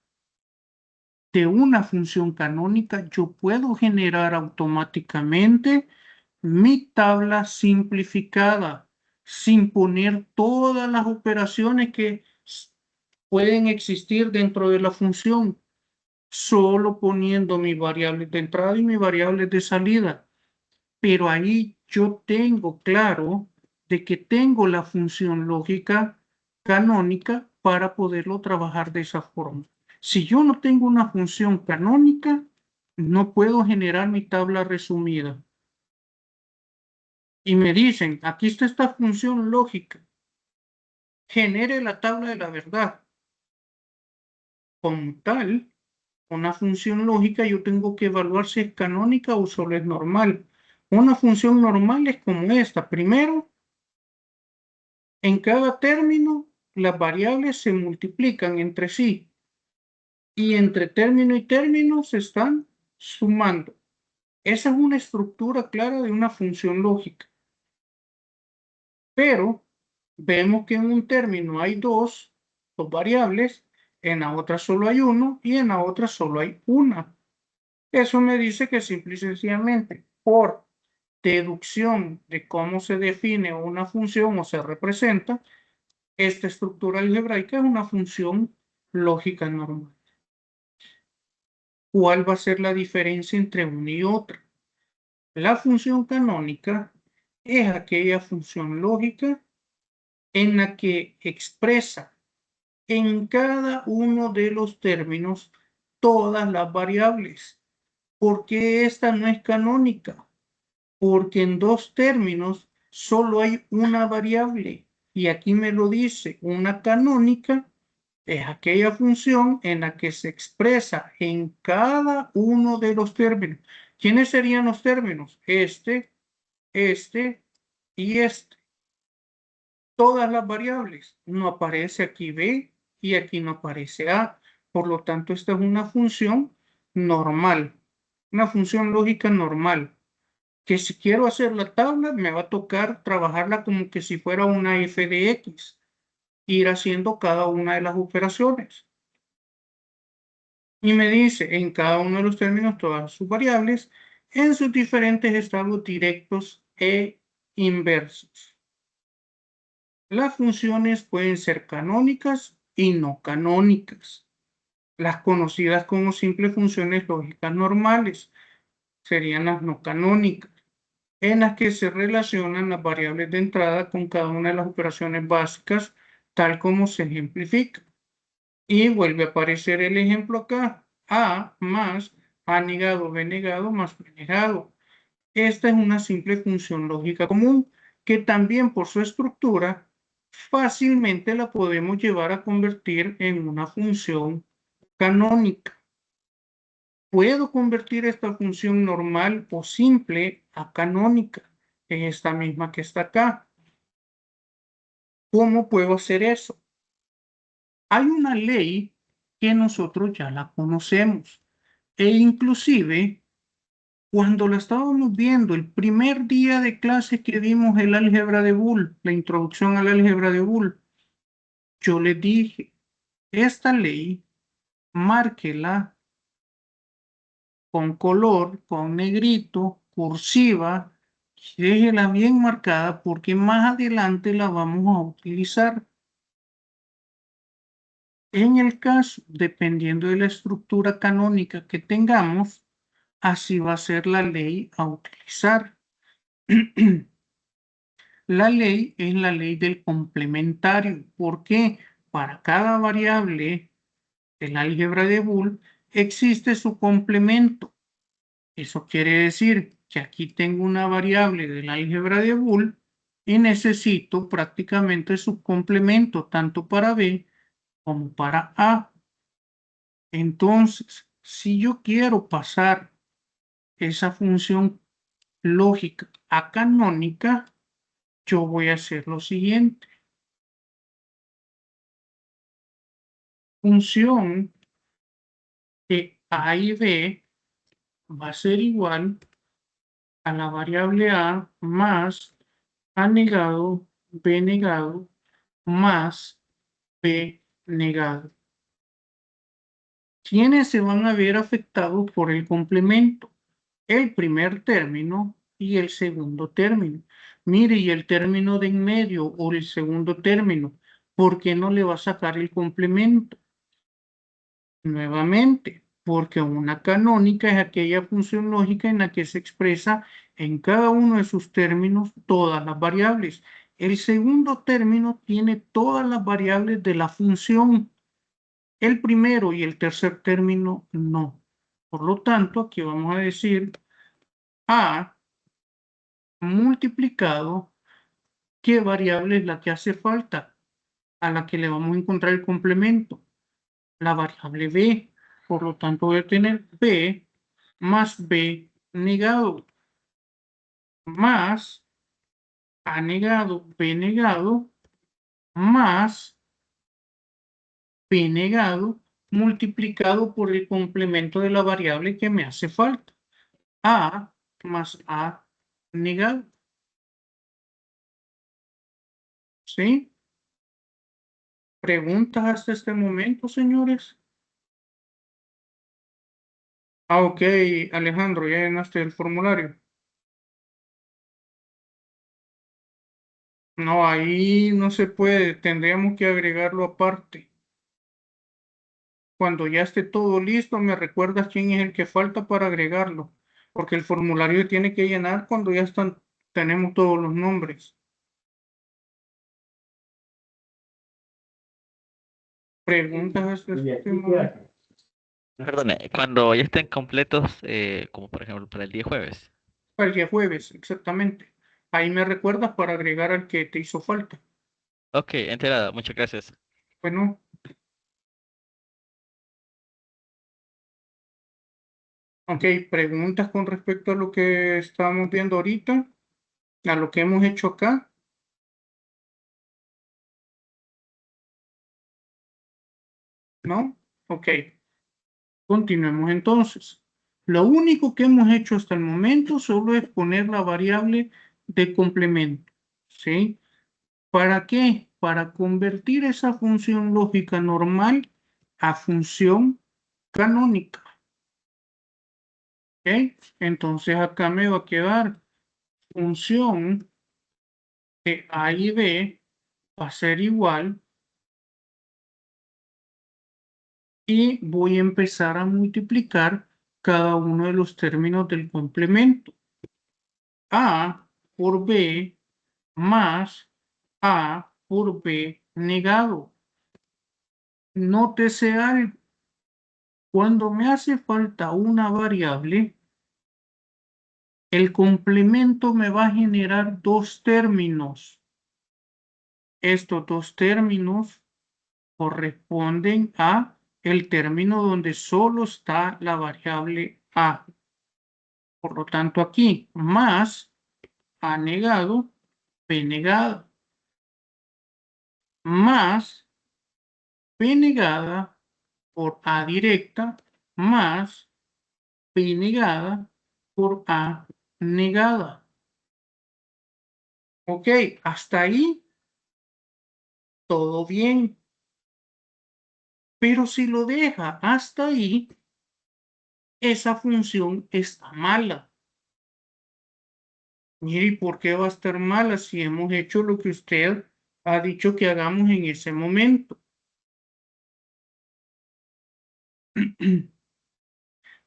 [SPEAKER 1] de una función canónica yo puedo generar automáticamente mi tabla simplificada sin poner todas las operaciones que pueden existir dentro de la función, solo poniendo mis variables de entrada y mis variables de salida. Pero ahí yo tengo claro de que tengo la función lógica canónica para poderlo trabajar de esa forma. Si yo no tengo una función canónica, no puedo generar mi tabla resumida. Y me dicen, aquí está esta función lógica. Genere la tabla de la verdad. Como tal, una función lógica yo tengo que evaluar si es canónica o solo es normal. Una función normal es como esta. Primero, en cada término, las variables se multiplican entre sí y entre término y término se están sumando. Esa es una estructura clara de una función lógica. Pero vemos que en un término hay dos variables, en la otra solo hay uno y en la otra solo hay una. Eso me dice que simple y sencillamente por deducción de cómo se define una función o se representa, esta estructura algebraica es una función lógica normal. ¿Cuál va a ser la diferencia entre una y otra? La función canónica es aquella función lógica en la que expresa en cada uno de los términos todas las variables. ¿Por qué esta no es canónica? Porque en dos términos solo hay una variable. Y aquí me lo dice, una canónica es aquella función en la que se expresa en cada uno de los términos. ¿Quiénes serían los términos? Este y este. Todas las variables. No aparece aquí B y aquí no aparece A. Por lo tanto, esta es una función normal, una función lógica normal, que si quiero hacer la tabla, me va a tocar trabajarla como que si fuera una f de x, ir haciendo cada una de las operaciones. Y me dice en cada uno de los términos todas sus variables en sus diferentes estados directos e inversos. Las funciones pueden ser canónicas y no canónicas. Las conocidas como simples funciones lógicas normales serían las no canónicas, en las que se relacionan las variables de entrada con cada una de las operaciones básicas, tal como se ejemplifica. Y vuelve a aparecer el ejemplo acá, A más A negado, B negado más B negado. Esta es una simple función lógica común que también por su estructura fácilmente la podemos llevar a convertir en una función canónica. Puedo convertir esta función normal o simple a canónica, es esta misma que está acá. ¿Cómo puedo hacer eso? Hay una ley que nosotros ya la conocemos e inclusive cuando la estábamos viendo el primer día de clase que vimos el álgebra de Boole, la introducción al álgebra de Boole, yo les dije, esta ley, márquela con color, con negrito, cursiva, déjela bien marcada porque más adelante la vamos a utilizar. En el caso, dependiendo de la estructura canónica que tengamos, así va a ser la ley a utilizar. La ley es la ley del complementario, porque para cada variable del álgebra de Boole existe su complemento. Eso quiere decir que aquí tengo una variable del álgebra de Boole y necesito prácticamente su complemento tanto para B como para A. Entonces, si yo quiero pasar esa función lógica a canónica, yo voy a hacer lo siguiente. Función de A y B va a ser igual a la variable A más A negado, B negado, más B negado. ¿Quiénes se van a ver afectados por el complemento? El primer término y el segundo término. Mire, y el término de en medio o el segundo término, ¿por qué no le va a sacar el complemento? Nuevamente, porque una canónica es aquella función lógica en la que se expresa en cada uno de sus términos todas las variables. El segundo término tiene todas las variables de la función. El primero y el tercer término no. Por lo tanto, aquí vamos a decir A multiplicado, ¿qué variable es la que hace falta? A la que le vamos a encontrar el complemento. La variable B. Por lo tanto, voy a tener B más B negado más A negado, B negado más B negado multiplicado por el complemento de la variable que me hace falta. A más A negado. ¿Sí? ¿Preguntas hasta este momento, señores? Ah, ok, Alejandro, ya llenaste el formulario. No, ahí no se puede, tendríamos que agregarlo aparte. Cuando ya esté todo listo, me recuerdas quién es el que falta para agregarlo, porque el formulario tiene que llenar cuando ya están tenemos todos los nombres. Preguntas.
[SPEAKER 3] Perdone, cuando ya estén completos, como por ejemplo para el día jueves.
[SPEAKER 1] Para el día jueves, exactamente. Ahí me recuerdas para agregar al que te hizo falta.
[SPEAKER 3] Ok, enterado, muchas gracias.
[SPEAKER 1] Bueno. Ok, preguntas con respecto a lo que estábamos viendo ahorita, a lo que hemos hecho acá. ¿No? Ok. Continuemos entonces. Lo único que hemos hecho hasta el momento solo es poner la variable de complemento. ¿Sí? ¿Para qué? Para convertir esa función lógica normal a función canónica. ¿Ok? Entonces acá me va a quedar función de A y B va a ser igual y voy a empezar a multiplicar cada uno de los términos del complemento. A por B más A por B negado. Nótese algo. Cuando me hace falta una variable, el complemento me va a generar dos términos. Estos dos términos corresponden a el término donde solo está la variable A. Por lo tanto, aquí más A negado, B negada, más B negada por A directa, más B negada por A negada. Ok, hasta ahí todo bien. Pero si lo deja hasta ahí, esa función está mala. Mire, ¿y por qué va a estar mala si hemos hecho lo que usted ha dicho que hagamos en ese momento?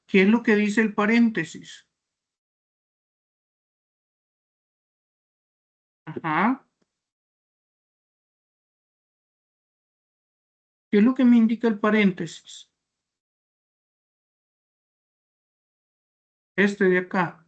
[SPEAKER 1] ¿Qué es lo que dice el paréntesis? Ajá. ¿Qué es lo que me indica el paréntesis? Este de acá.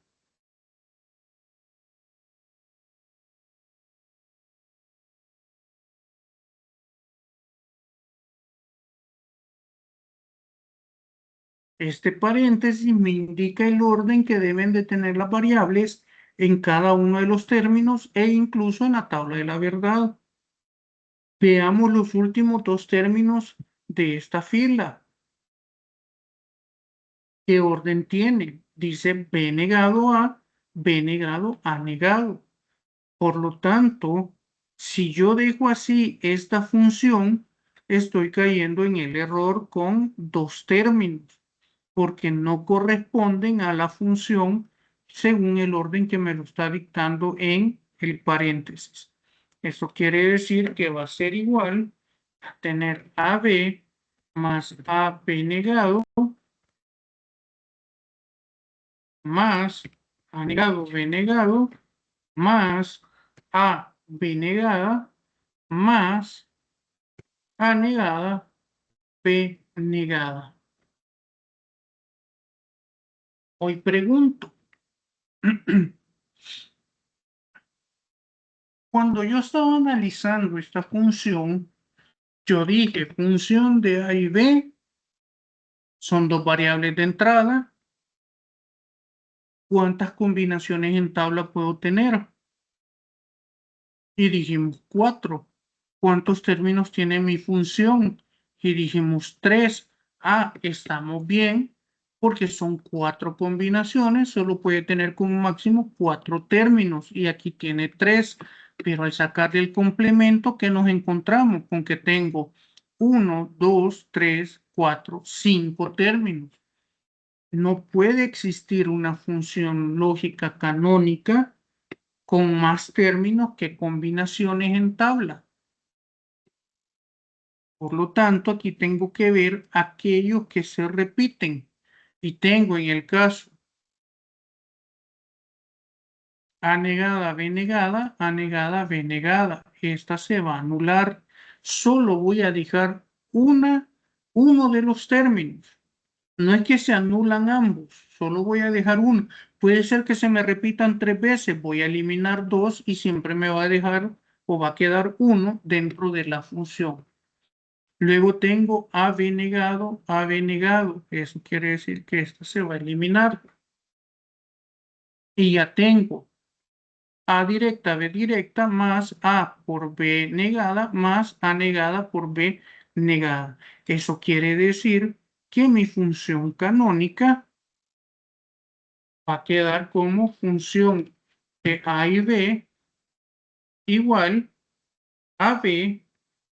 [SPEAKER 1] Este paréntesis me indica el orden que deben de tener las variables en cada uno de los términos e incluso en la tabla de la verdad. Veamos los últimos dos términos de esta fila. ¿Qué orden tiene? Dice B negado A, B negado A negado. Por lo tanto, si yo dejo así esta función, estoy cayendo en el error con dos términos, porque no corresponden a la función según el orden que me lo está dictando en el paréntesis. Eso quiere decir que va a ser igual a tener AB más AB negado más A negado, B negado, más A, B negada, más A negada, B negada. Hoy pregunto, cuando yo estaba analizando esta función, yo dije función de A y B son dos variables de entrada. ¿Cuántas combinaciones en tabla puedo tener? Y dijimos 4. ¿Cuántos términos tiene mi función? Y dijimos 3. Ah, estamos bien, porque son 4 combinaciones, solo puede tener como máximo 4 términos, y aquí tiene 3. Pero al sacar del complemento, ¿qué nos encontramos? Con que tengo 1, 2, 3, 4, 5 términos. No puede existir una función lógica canónica con más términos que combinaciones en tabla. Por lo tanto, aquí tengo que ver aquellos que se repiten. Y tengo en el caso A negada, B negada, A negada, B negada. Esta se va a anular. Solo voy a dejar uno de los términos. No es que se anulan ambos, solo voy a dejar uno. Puede ser que se me repitan 3 veces, voy a eliminar 2 y siempre me va a dejar o va a quedar uno dentro de la función. Luego tengo AB negado, AB negado. Eso quiere decir que esta se va a eliminar. Y ya tengo A directa, B directa, más A por B negada, más A negada por B negada. Eso quiere decir que mi función canónica va a quedar como función de A y B igual a B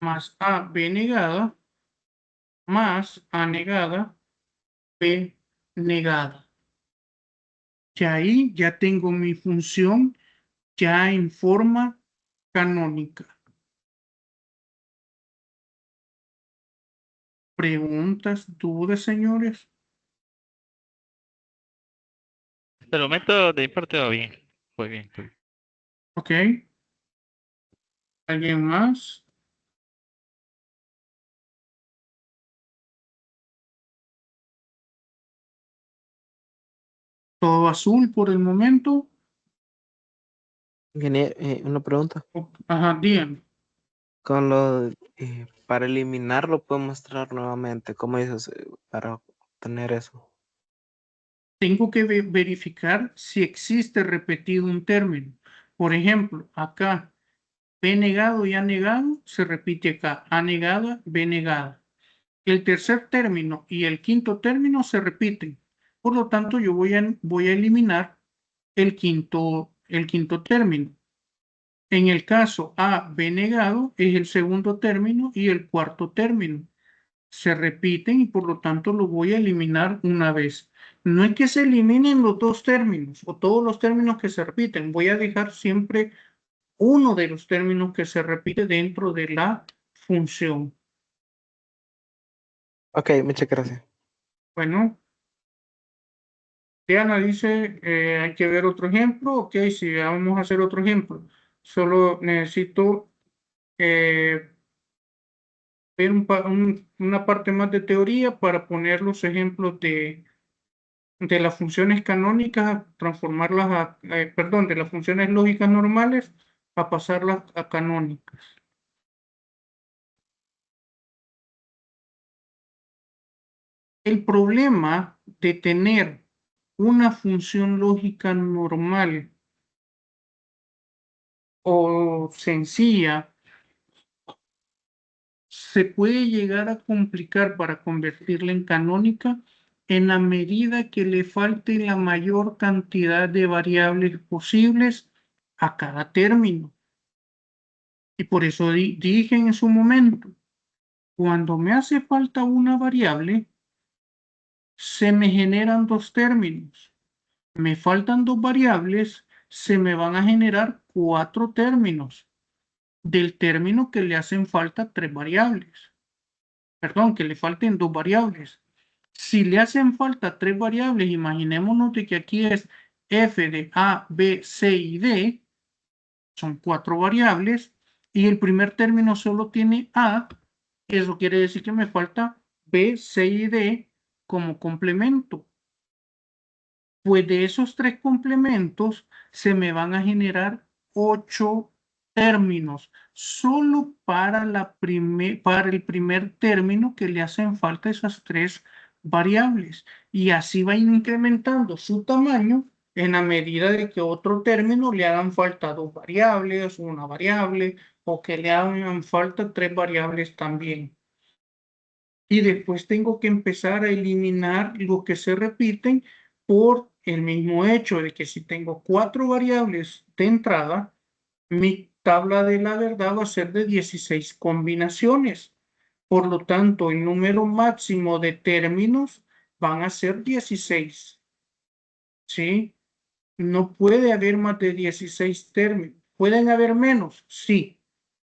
[SPEAKER 1] más A B negada más A negada B negada. Y ahí ya tengo mi función ya en forma canónica. ¿Preguntas, dudas, señores?
[SPEAKER 3] Hasta el momento de mi parte va bien. Fue bien.
[SPEAKER 1] ¿Ok? ¿Alguien más? ¿Todo azul por el momento?
[SPEAKER 5] Viene una pregunta.
[SPEAKER 1] Ajá, bien.
[SPEAKER 5] Con lo para eliminarlo puedo mostrar nuevamente. ¿Cómo dices para obtener eso?
[SPEAKER 1] Tengo que verificar si existe repetido un término. Por ejemplo, acá B negado y A negado se repite acá. A negada, B negada. El tercer término y el quinto término se repiten. Por lo tanto, yo voy a eliminar el quinto término. En el caso A, B negado es el segundo término y el cuarto término. Se repiten y por lo tanto lo voy a eliminar una vez. No es que se eliminen los dos términos o todos los términos que se repiten. Voy a dejar siempre uno de los términos que se repite dentro de la función.
[SPEAKER 5] Ok, muchas gracias.
[SPEAKER 1] Bueno, Diana dice, hay que ver otro ejemplo. Ok, sí, vamos a hacer otro ejemplo. Solo necesito ver una parte más de teoría para poner los ejemplos de las funciones canónicas, transformarlas perdón, de las funciones lógicas normales a pasarlas a canónicas. El problema de tener una función lógica normal o sencilla se puede llegar a complicar para convertirla en canónica en la medida que le falte la mayor cantidad de variables posibles a cada término. Y por eso dije en su momento, cuando me hace falta una variable, se me generan dos términos. Me faltan dos variables, se me van a generar 4 términos del término que le hacen falta 3 variables. Perdón, que le falten 2 variables. Si le hacen falta 3 variables, imaginémonos de que aquí es f de a, b, c y d, son 4 variables, y el primer término solo tiene a, eso quiere decir que me falta b, c y d como complemento. Pues de esos 3 complementos se me van a generar 8 términos, solo para el primer término que le hacen falta esas 3 variables. Y así va incrementando su tamaño en la medida de que otro término le hagan falta 2 variables, una variable, o que le hagan falta 3 variables también. Y después tengo que empezar a eliminar lo que se repiten por el mismo hecho de que si tengo 4 variables de entrada, mi tabla de la verdad va a ser de 16 combinaciones. Por lo tanto, el número máximo de términos van a ser 16. ¿Sí? No puede haber más de 16 términos. ¿Pueden haber menos? Sí,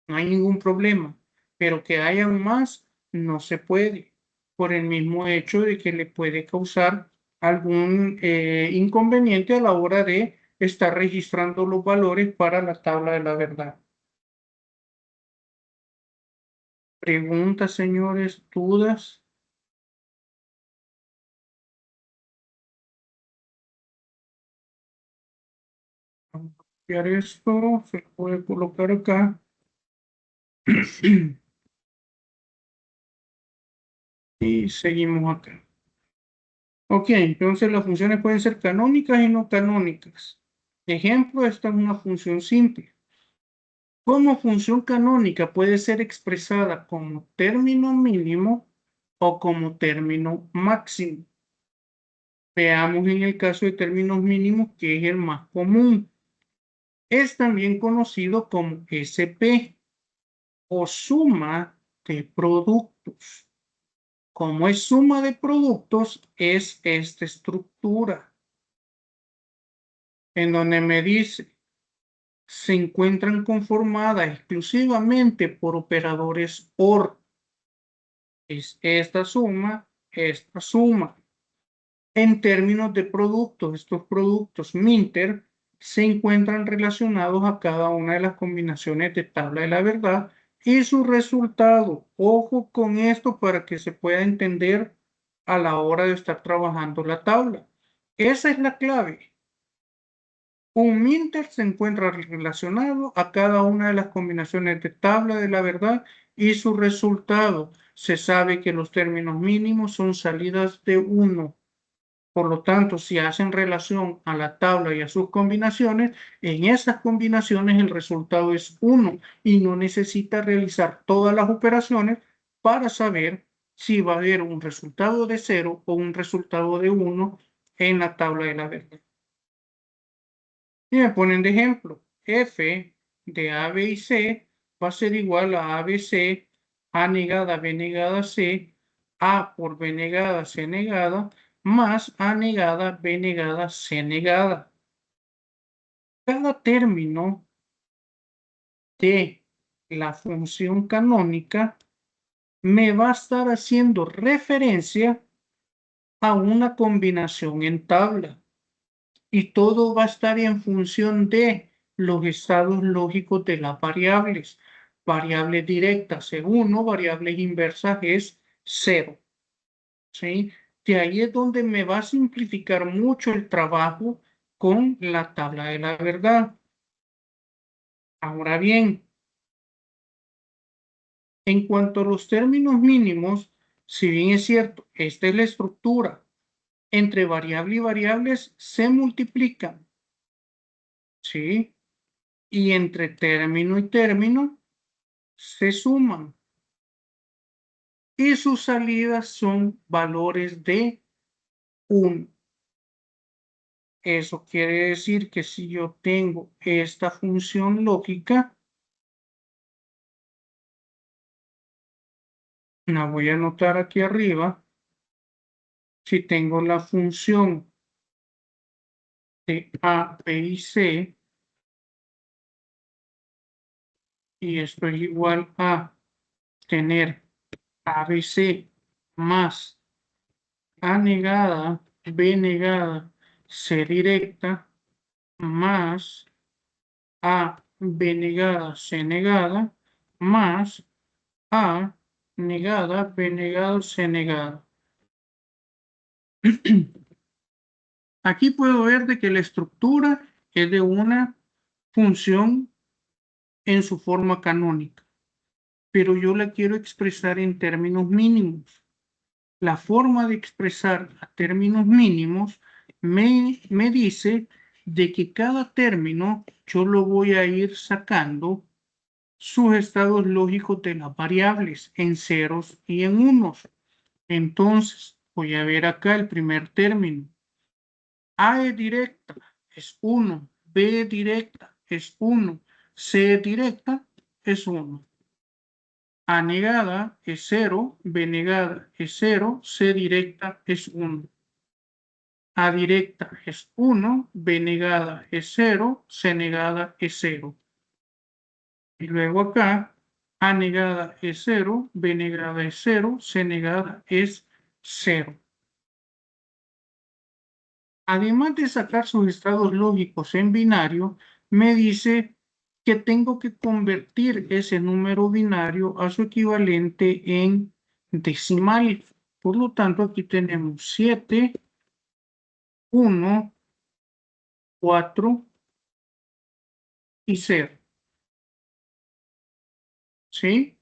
[SPEAKER 1] no hay ningún problema. Pero que hayan más, no se puede. Por el mismo hecho de que le puede causar algún inconveniente a la hora de está registrando los valores para la tabla de la verdad. Preguntas, señores, dudas. Vamos a copiar esto, se puede colocar acá. Y seguimos acá. Ok, entonces las funciones pueden ser canónicas y no canónicas. Ejemplo, esta es una función simple. Como función canónica puede ser expresada como término mínimo o como término máximo. Veamos en el caso de términos mínimos, que es el más común. Es también conocido como SP o suma de productos. Como es suma de productos, es esta estructura en donde me dice se encuentran conformadas exclusivamente por operadores OR. Es esta suma. En términos de productos, estos productos Minter se encuentran relacionados a cada una de las combinaciones de tabla de la verdad y su resultado. Ojo con esto para que se pueda entender a la hora de estar trabajando la tabla. Esa es la clave. Un Minter se encuentra relacionado a cada una de las combinaciones de tabla de la verdad y su resultado. Se sabe que los términos mínimos son salidas de 1. Por lo tanto, si hacen relación a la tabla y a sus combinaciones, en esas combinaciones el resultado es 1 y no necesita realizar todas las operaciones para saber si va a haber un resultado de 0 o un resultado de 1 en la tabla de la verdad. Y me ponen de ejemplo, f de a, b y c va a ser igual a ABC, a negada, b negada, c, a por b negada, c negada, más a negada, b negada, c negada. Cada término de la función canónica me va a estar haciendo referencia a una combinación en tabla. Y todo va a estar en función de los estados lógicos de las variables. Variables directas es 1, variables inversas es 0. ¿Sí? De ahí es donde me va a simplificar mucho el trabajo con la tabla de la verdad. Ahora bien, en cuanto a los términos mínimos, si bien es cierto, esta es la estructura, entre variable y variables se multiplican. ¿Sí? Y entre término y término se suman. Y sus salidas son valores de 1. Eso quiere decir que si yo tengo esta función lógica, la voy a anotar aquí arriba. Si tengo la función de A, B y C, y esto es igual a tener ABC más A negada, B negada, C directa, más A, B negada, C negada, más A negada, B negada, C negada. Aquí puedo ver de que la estructura es de una función en su forma canónica, pero yo la quiero expresar en términos mínimos. La forma de expresar a términos mínimos me dice de que cada término yo lo voy a ir sacando sus estados lógicos de las variables en ceros y en unos. Entonces, voy a ver acá el primer término. A es directa, es 1. B directa, es 1. C directa, es 1. A negada es 0, B negada es 0, C directa es 1. A directa es 1, B negada es 0, C negada es 0. Y luego acá, A negada es 0, B negada es 0, C negada es 0. además de sacar sus estados lógicos en binario, me dice que tengo que convertir ese número binario a su equivalente en decimal. Por lo tanto, aquí tenemos 7, 1, 4 y 0. ¿Sí?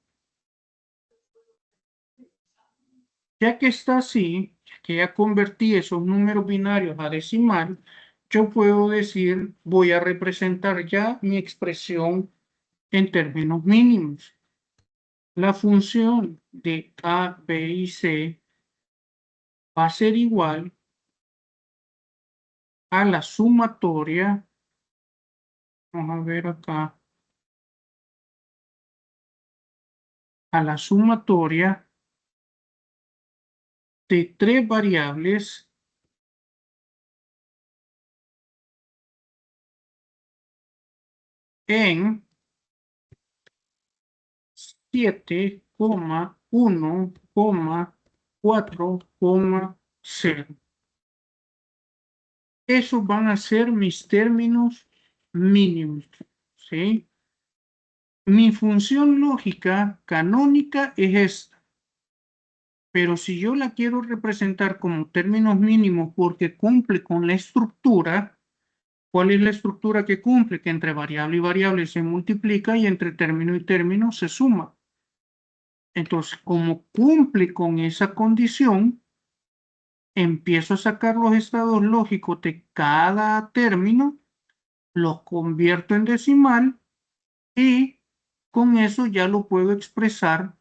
[SPEAKER 1] Ya que está así, que ya convertí esos números binarios a decimal, yo puedo decir, voy a representar ya mi expresión en términos mínimos. La función de A, B y C va a ser igual a la sumatoria, vamos a ver acá, a la sumatoria de 3 variables en 7,1,4,0. Esos van a ser mis términos mínimos, ¿sí? Mi función lógica canónica es esta, pero si yo la quiero representar como términos mínimos porque cumple con la estructura, ¿cuál es la estructura que cumple? Que entre variable y variable se multiplica y entre término y término se suma. Entonces, como cumple con esa condición, empiezo a sacar los estados lógicos de cada término, los convierto en decimal y con eso ya lo puedo expresar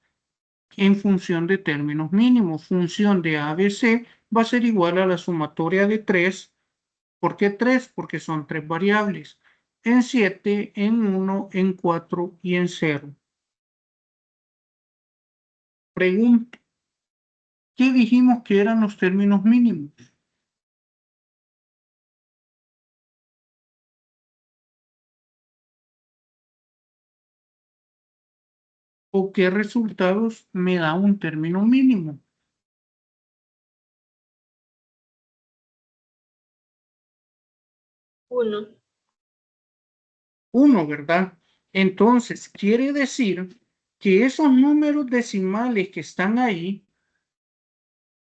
[SPEAKER 1] en función de términos mínimos. Función de ABC va a ser igual a la sumatoria de 3. ¿Por qué 3? Porque son 3 variables. En 7, en 1, en 4 y en 0. Pregunta. ¿Qué dijimos que eran los términos mínimos? ¿O qué resultados me da un término mínimo?
[SPEAKER 6] 1.
[SPEAKER 1] 1, ¿verdad? Entonces, quiere decir que esos números decimales que están ahí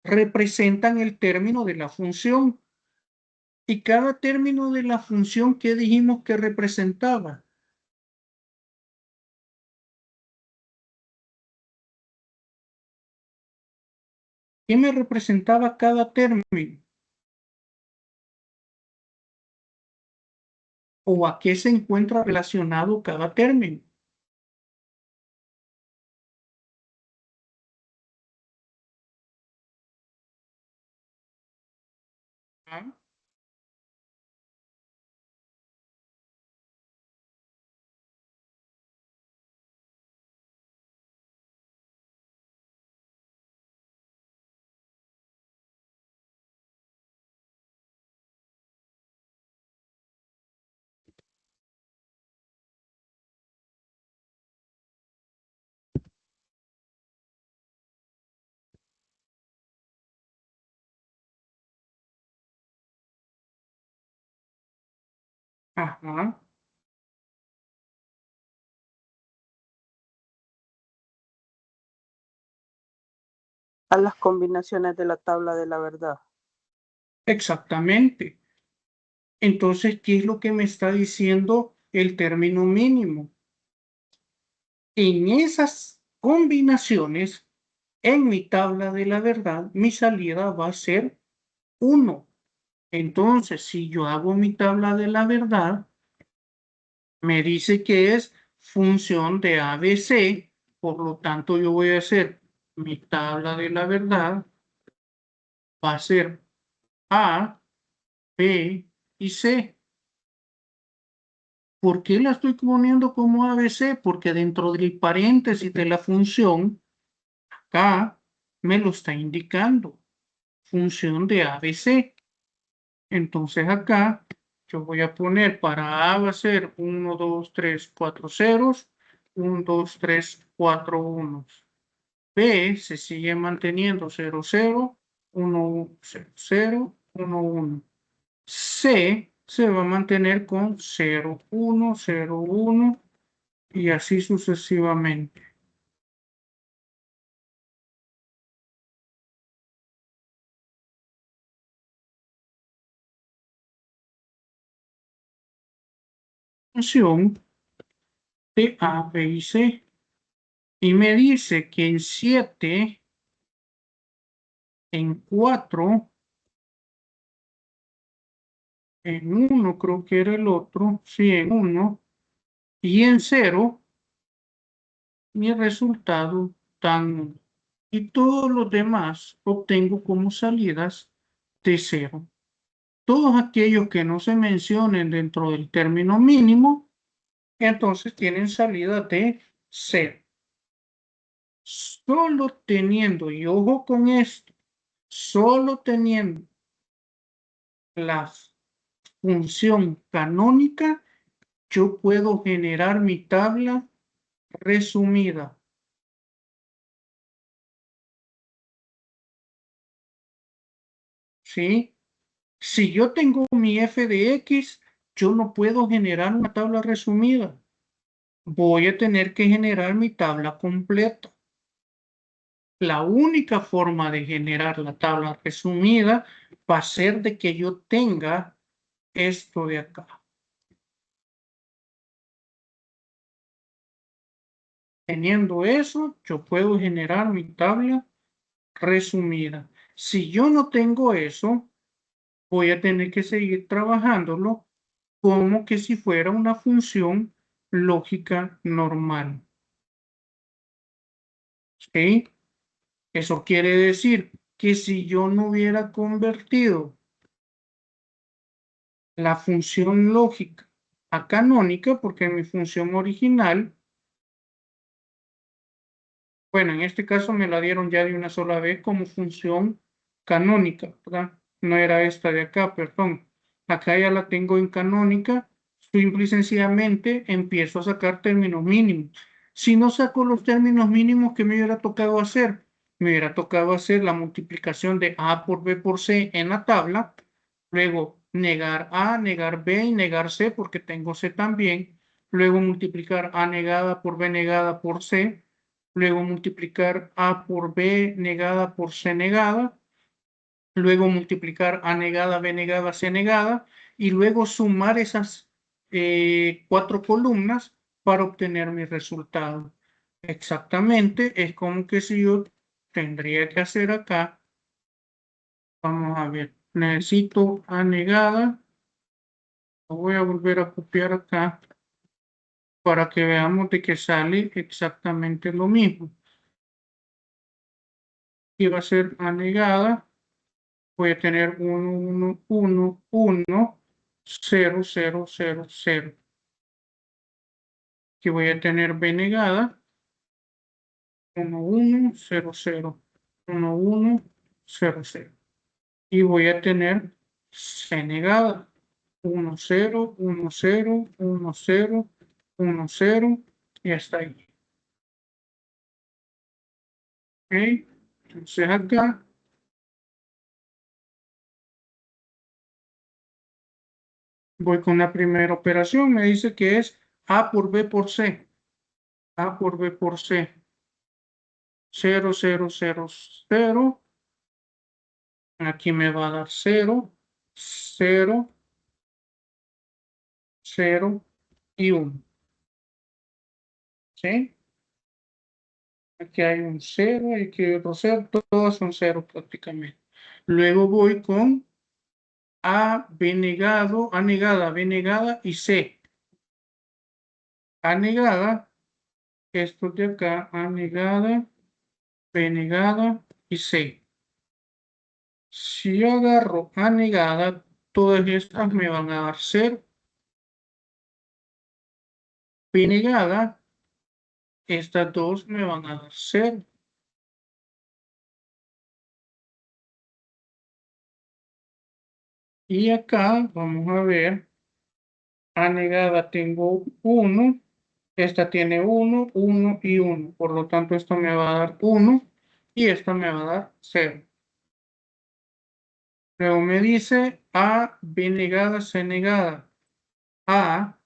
[SPEAKER 1] representan el término de la función. Y cada término de la función que dijimos que representaba. ¿Qué me representaba cada término? ¿O a qué se encuentra relacionado cada término? ¿Ah? Ajá.
[SPEAKER 7] A las combinaciones de la tabla de la verdad.
[SPEAKER 1] Exactamente. Entonces, ¿qué es lo que me está diciendo el término mínimo? En esas combinaciones, en mi tabla de la verdad, mi salida va a ser 1. Entonces, si yo hago mi tabla de la verdad, me dice que es función de ABC, por lo tanto yo voy a hacer mi tabla de la verdad, va a ser A, B y C. ¿Por qué la estoy poniendo como ABC? Porque dentro del paréntesis de la función, acá me lo está indicando, función de ABC. Entonces acá yo voy a poner para A va a ser 1, 2, 3, 4 ceros, 1, 2, 3, 4 unos. B se sigue manteniendo 0, 0, 1, 0, 0, 1, 1. C se va a mantener con 0, 1, 0, 1 y así sucesivamente. Función de A, B y C. Y me dice que en 7, en 4, en 1 creo que era el otro, sí, en 1, y en 0, mi resultado dan 1. Y todos los demás obtengo como salidas de 0. Todos aquellos que no se mencionen dentro del término mínimo, entonces tienen salida de 0. Solo teniendo, y ojo con esto, solo teniendo la función canónica, yo puedo generar mi tabla resumida. ¿Sí? Si yo tengo mi f de x, yo no puedo generar una tabla resumida. Voy a tener que generar mi tabla completa. La única forma de generar la tabla resumida va a ser de que yo tenga esto de acá. Teniendo eso, yo puedo generar mi tabla resumida. Si yo no tengo eso, voy a tener que seguir trabajándolo como que si fuera una función lógica normal. ¿Sí? Eso quiere decir que si yo no hubiera convertido la función lógica a canónica, porque mi función original, bueno, en este caso me la dieron ya de una sola vez como función canónica, ¿verdad? No era esta de acá, perdón. Acá ya la tengo en canónica, simple y sencillamente empiezo a sacar términos mínimos. Si no saco los términos mínimos, ¿qué me hubiera tocado hacer? Me hubiera tocado hacer la multiplicación de A por B por C en la tabla, luego negar A, negar B y negar C porque tengo C también, luego multiplicar A negada por B negada por C, luego multiplicar A por B negada por C negada, luego multiplicar A negada, B negada, C negada, y luego sumar esas 4 columnas para obtener mi resultado. Exactamente, es como que si yo tendría que hacer acá, vamos a ver, necesito A negada, lo voy a volver a copiar acá para que veamos de que sale exactamente lo mismo. Y va a ser A negada, voy a tener 1, 1, 1, 1, 0, 0, 0, 0. Aquí voy a tener B negada, 1, 1, 0, 0, 1, 1, 0, 0. Y voy a tener C negada, 1, 0, 1, 0, 1, 0, 1, 0, y hasta ahí. ¿Ok? Entonces acá voy con la primera operación, me dice que es A por B por C. A por B por C. 0, 0, 0, 0. Aquí me va a dar 0, 0, 0 y 1. ¿Sí? Aquí hay un 0 y aquí hay otro 0. Todos son 0 prácticamente. Luego voy con A, B negado, A negada, B negada y C. A negada, esto de acá, A negada, B negada y C. Si yo agarro A negada, todas estas me van a dar 0. B negada, estas dos me van a dar 0. Y acá vamos a ver, A negada tengo 1, esta tiene 1, 1 y 1. Por lo tanto, esto me va a dar 1 y esto me va a dar 0. Luego me dice A, B negada, C negada. A,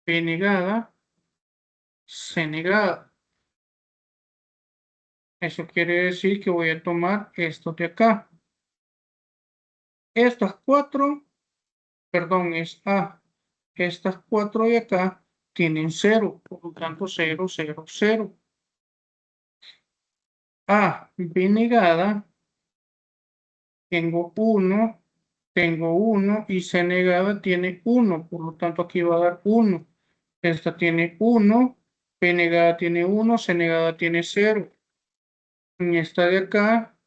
[SPEAKER 1] B negada, C negada. Eso quiere decir que voy a tomar esto de acá. Estas cuatro, perdón, es A. Estas cuatro de acá tienen 0, por lo tanto 0, 0, 0. A, B negada, tengo 1 y C negada tiene 1, por lo tanto aquí va a dar 1. Esta tiene 1, B negada tiene 1, C negada tiene 0. En esta de acá,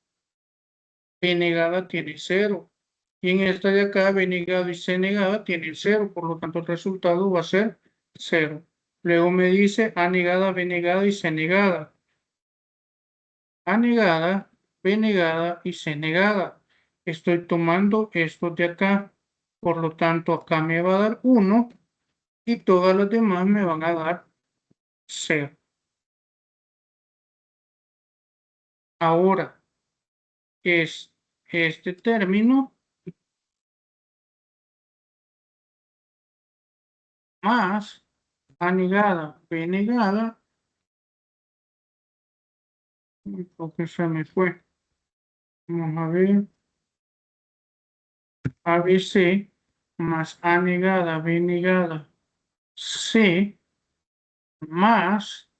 [SPEAKER 1] B negada tiene 0. Y en esta de acá, B negado y C negada tienen 0. Por lo tanto, el resultado va a ser 0. Luego me dice A negada, B negada y C negada. A negada, B negada y C negada. Estoy tomando estos de acá. Por lo tanto, acá me va a dar 1 y todas las demás me van a dar 0. Ahora es este término más A negada, B negada. Porque se me fue. Vamos a ver. ABC más A negada, B negada, C más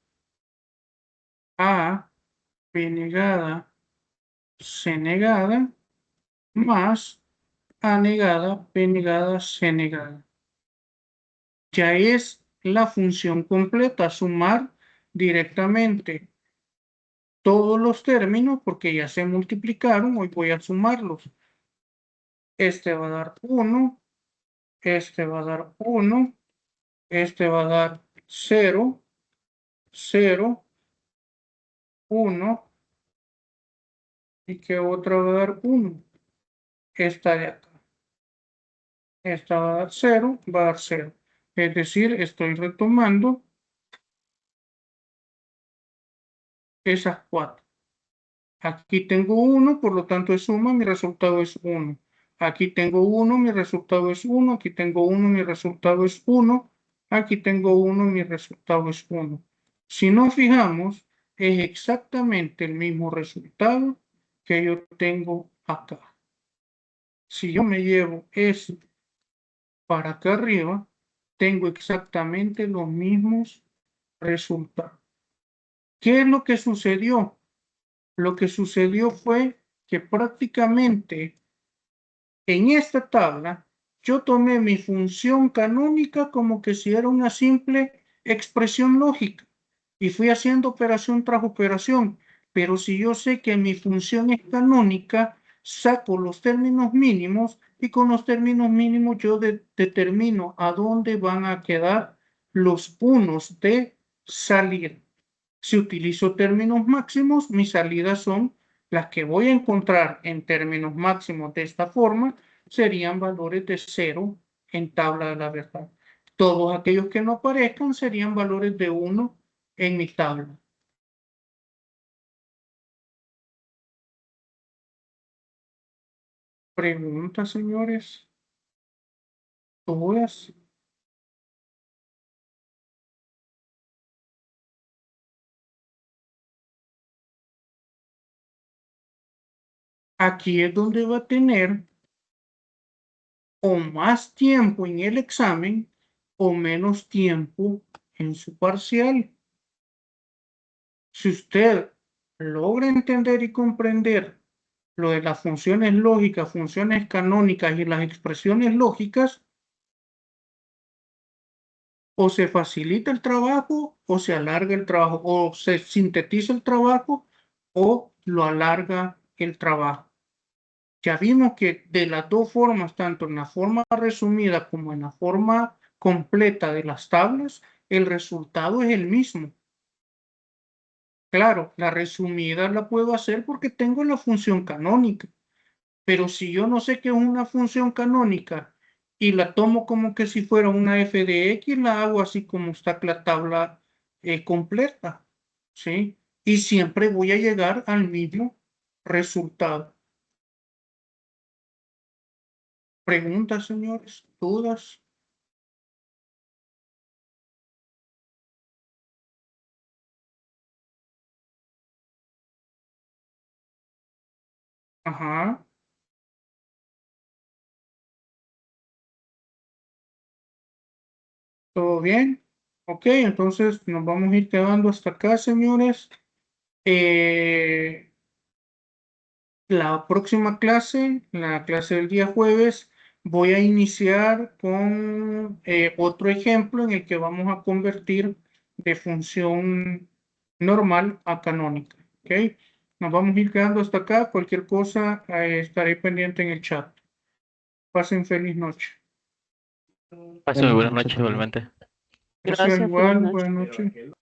[SPEAKER 1] A, B negada, C negada, más A negada, B negada, C negada. Ya es la función completa, sumar directamente todos los términos porque ya se multiplicaron, hoy voy a sumarlos. Este va a dar 1, este va a dar 1, este va a dar 0, 0, 1, y que otra va a dar 1. Esta de acá. Esta va a dar 0, va a dar 0. Es decir, estoy retomando esas 4. Aquí tengo 1, por lo tanto es suma, mi resultado es 1. Aquí tengo 1, mi resultado es 1. Aquí tengo 1, mi resultado es 1. Aquí tengo 1, mi resultado es 1. Si nos fijamos, es exactamente el mismo resultado que yo tengo acá. Si yo me llevo eso para acá arriba, tengo exactamente los mismos resultados. ¿Qué es lo que sucedió? Lo que sucedió fue que prácticamente en esta tabla yo tomé mi función canónica como que si era una simple expresión lógica y fui haciendo operación tras operación. Pero si yo sé que mi función es canónica, saco los términos mínimos y con los términos mínimos yo determino a dónde van a quedar los unos de salida. Si utilizo términos máximos, mis salidas son las que voy a encontrar en términos máximos de esta forma, serían valores de 0 en tabla de la verdad. Todos aquellos que no aparezcan serían valores de 1 en mi tabla. Preguntas, señores. Todas. Aquí es donde va a tener o más tiempo en el examen o menos tiempo en su parcial. Si usted logra entender y comprender lo de las funciones lógicas, funciones canónicas y las expresiones lógicas, o se facilita el trabajo o se alarga el trabajo, o se sintetiza el trabajo o lo alarga el trabajo. Ya vimos que de las dos formas, tanto en la forma resumida como en la forma completa de las tablas, el resultado es el mismo. Claro, la resumida la puedo hacer porque tengo la función canónica, pero si yo no sé qué es una función canónica y la tomo como que si fuera una f de x, la hago así como está la tabla completa, ¿sí? Y siempre voy a llegar al mismo resultado. ¿Preguntas, señores? ¿Dudas? Ajá. ¿Todo bien? Ok, entonces nos vamos a ir quedando hasta acá, señores. La próxima clase, la clase del día jueves, voy a iniciar con otro ejemplo en el que vamos a convertir de función normal a canónica. ¿Ok? Nos vamos a ir quedando hasta acá. Cualquier cosa, estaré pendiente en el chat. Pasen feliz noche.
[SPEAKER 3] Paso buenas noches igualmente.
[SPEAKER 1] Gracias,
[SPEAKER 7] Gracias, feliz
[SPEAKER 1] igual.
[SPEAKER 7] noche.
[SPEAKER 1] Buenas noches.